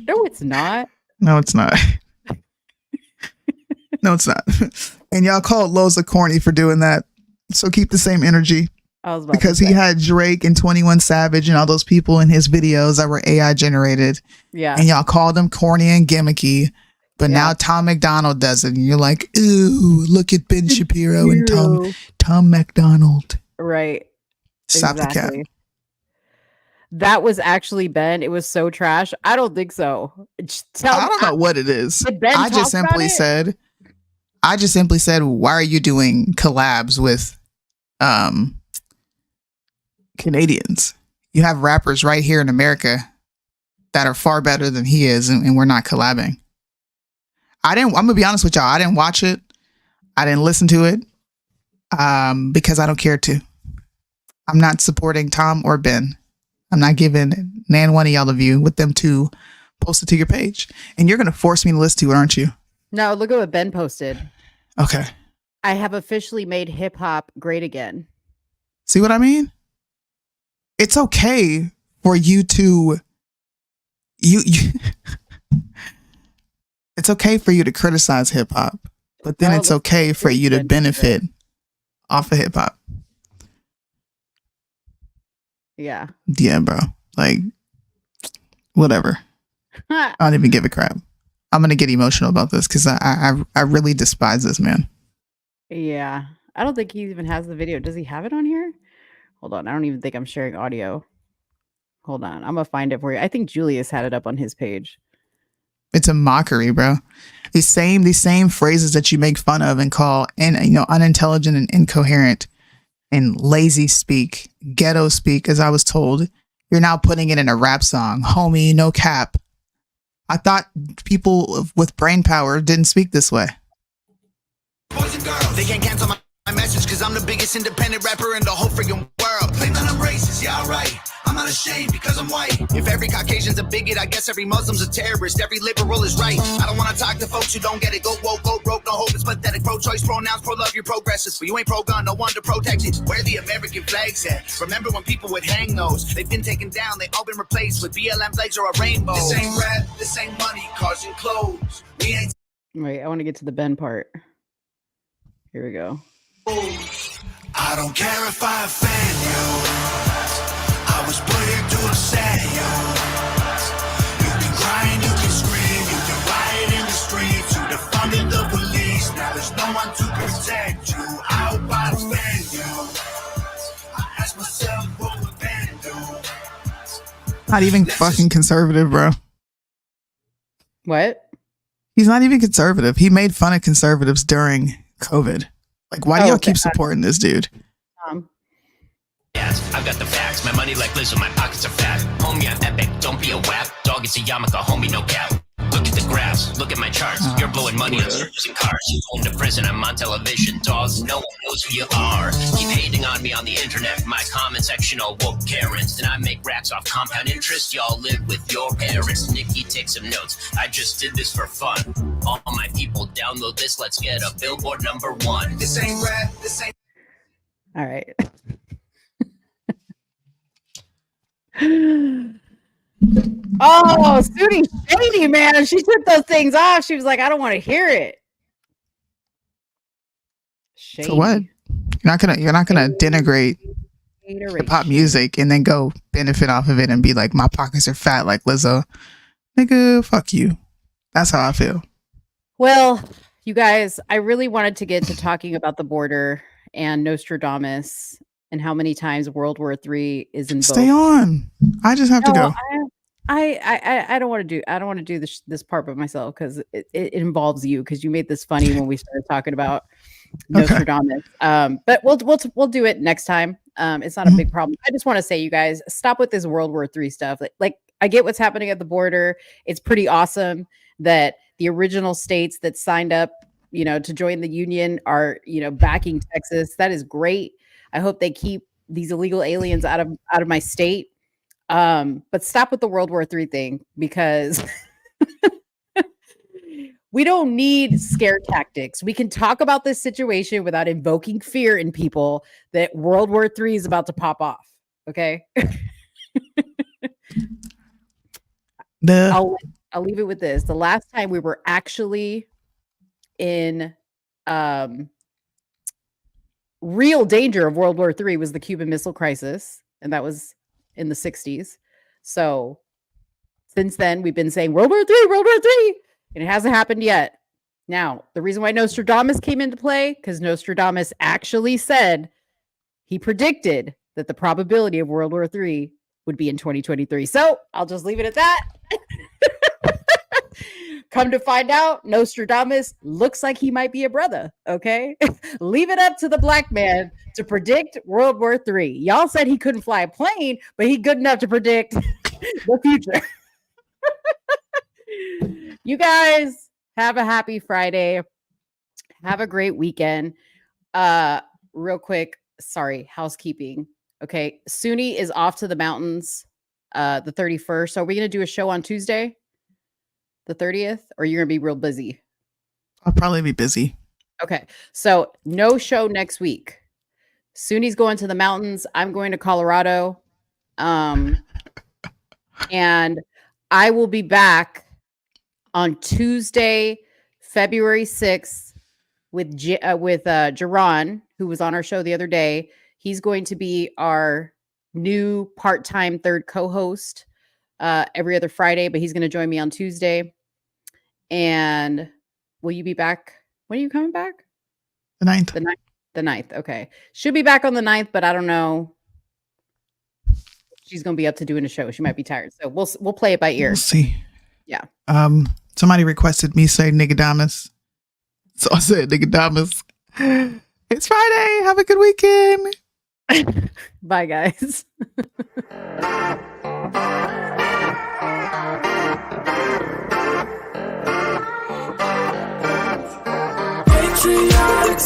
No, it's not. No, it's not. No, it's not. And y'all called Loza corny for doing that. So keep the same energy. Because he had Drake and 21 Savage and all those people in his videos that were AI generated. Yeah. And y'all called them corny and gimmicky. But now Tom McDonald does it. And you're like, ooh, look at Ben Shapiro and Tom McDonald. Right. Stop the cap. That was actually Ben. It was so trash. I don't think so. I don't know what it is. Ben I just simply said, why are you doing collabs with Canadians? You have rappers right here in that are far better than he is, and we're not collabing. I'm gonna be honest with y'all. I didn't watch it. I didn't listen to it because I don't care to. I'm not supporting Tom or Ben. I'm not giving nan one of y'all a view with them two posted to your page. And you're gonna force me to listen to it, aren't you? No, look at what Ben posted. Okay. I have officially made hip hop great again. See what I mean? It's okay for you to it's okay for you to criticize hip hop, but then it's okay for you to benefit off of hip hop. Yeah. Yeah, bro. Like, whatever. I don't even give a crap. I'm gonna get emotional about this because I really despise this man. Yeah. I don't think he even has the video. Does he have it on here? Hold on. I don't even think I'm sharing audio. Hold on. I'm gonna find it for you. I think Julius had it up on his page. It's a mockery, bro. These same phrases that you make fun of and call unintelligent and incoherent and lazy speak, ghetto speak, as I was told, you're now putting it in a rap song. Homie, no cap. I thought people with brain power didn't speak this way. Boys and girls, they can't cancel my message because I'm the biggest independent rapper in the whole freaking world. Claim that I'm racist, yeah, right. I'm not ashamed because I'm white. If every Caucasian's a bigot, I guess every Muslim's a terrorist. Every liberal is right. I don't want to talk to folks who don't get it. Go woke, go broke, no hope. It's pathetic. Pro-choice, pronouns, pro-love, you're progressive. But you ain't pro-gun, no one to protect it. Where the American flag's at? Remember when people would hang those? They've been taken down, they all been replaced with BLM flags or a rainbow. This ain't rap, this ain't money, cars and clothes. We ain't... Wait, I want to get to the Ben part. Here we go. I don't care if I offend you. I was put here to upset you. You can cry and you can scream. You can riot in the streets. You defunded the police. Now there's no one to protect you. I hope I offend you. I ask myself what would Ben do. Not even fucking conservative, bro. What? He's not even conservative. He made fun of conservatives during COVID. Like, why do y'all keep supporting this dude? Yes, I've got the facts. My money like Liz, my pockets are fat. Homie, I'm epic. Don't be a whack. Dog, it's a yarmulke. Homie, no cap. Look at the graphs. Look at my charts. You're blowing money on searches and cars. Home to prison. I'm on television. Dogs, no one knows who you are. Keep hating on me on the internet. My comment section all woke Karens. And I make racks off compound interest. Y'all live with your parents. Nikki, take some notes. I just did this for fun. All my people download this. Let's get a Billboard #1. This ain't rap. This ain't... All right. Oh, Soonie shady, man. She took those things off. She was like, I don't want to hear it. Shady. So what? You're not gonna denigrate hip hop music and then go benefit off of it and be like, my pockets are fat like Lizzo. Nigga, fuck you. That's how I feel. Well, you guys, I really wanted to get to talking about the border and Nostradamus and how many times World War III is invoked. Stay on. I just have to go. I don't want to do this part by myself because it involves you because you made this funny when we started talking about Nostradamus. But we'll do it next time. It's not a big problem. I just want to say, you guys, stop with this World War III stuff. Like I get what's happening at the border. It's pretty awesome that the original states that signed up, to join the union are, backing Texas. That is great. I hope they keep these illegal aliens out of my state. But stop with the World War III thing, because we don't need scare tactics. We can talk about this situation without invoking fear in people that World War III is about to pop off. Okay. I'll leave it with this. The last time we were actually in real danger of World War III was the Cuban Missile Crisis, and that was in the 60s. So since then, we've been saying World War III, and it hasn't happened yet. Now, the reason why Nostradamus came into play, because Nostradamus actually said he predicted that the probability of World War III would be in 2023. So I'll just leave it at that. Come to find out, Nostradamus looks like he might be a brother. Okay. Leave it up to the black man to predict World War III. Y'all said he couldn't fly a plane, but he's good enough to predict the future. You guys have a happy Friday. Have a great weekend. Real quick. Sorry. Housekeeping. Okay. Soonie is off to the mountains the 31st. So are we going to do a show on Tuesday, the 30th, or you're going to be real busy? I'll probably be busy. Okay. So no show next week. Soonie's going to the mountains. I'm going to Colorado. And I will be back on Tuesday, February 6th with Jerron, who was on our show the other day. He's going to be our new part-time third co-host every other Friday, but he's going to join me on Tuesday. And will you be back? When are you coming back? The 9th. The 9th. Okay. Should be back on the 9th, but I don't know. She's going to be up to doing a show. She might be tired. So we'll play it by ear. We'll see. Yeah. Somebody requested me say Nigadamus. So I said Nigadamus. It's Friday. Have a good weekend. Bye, guys. Patriotic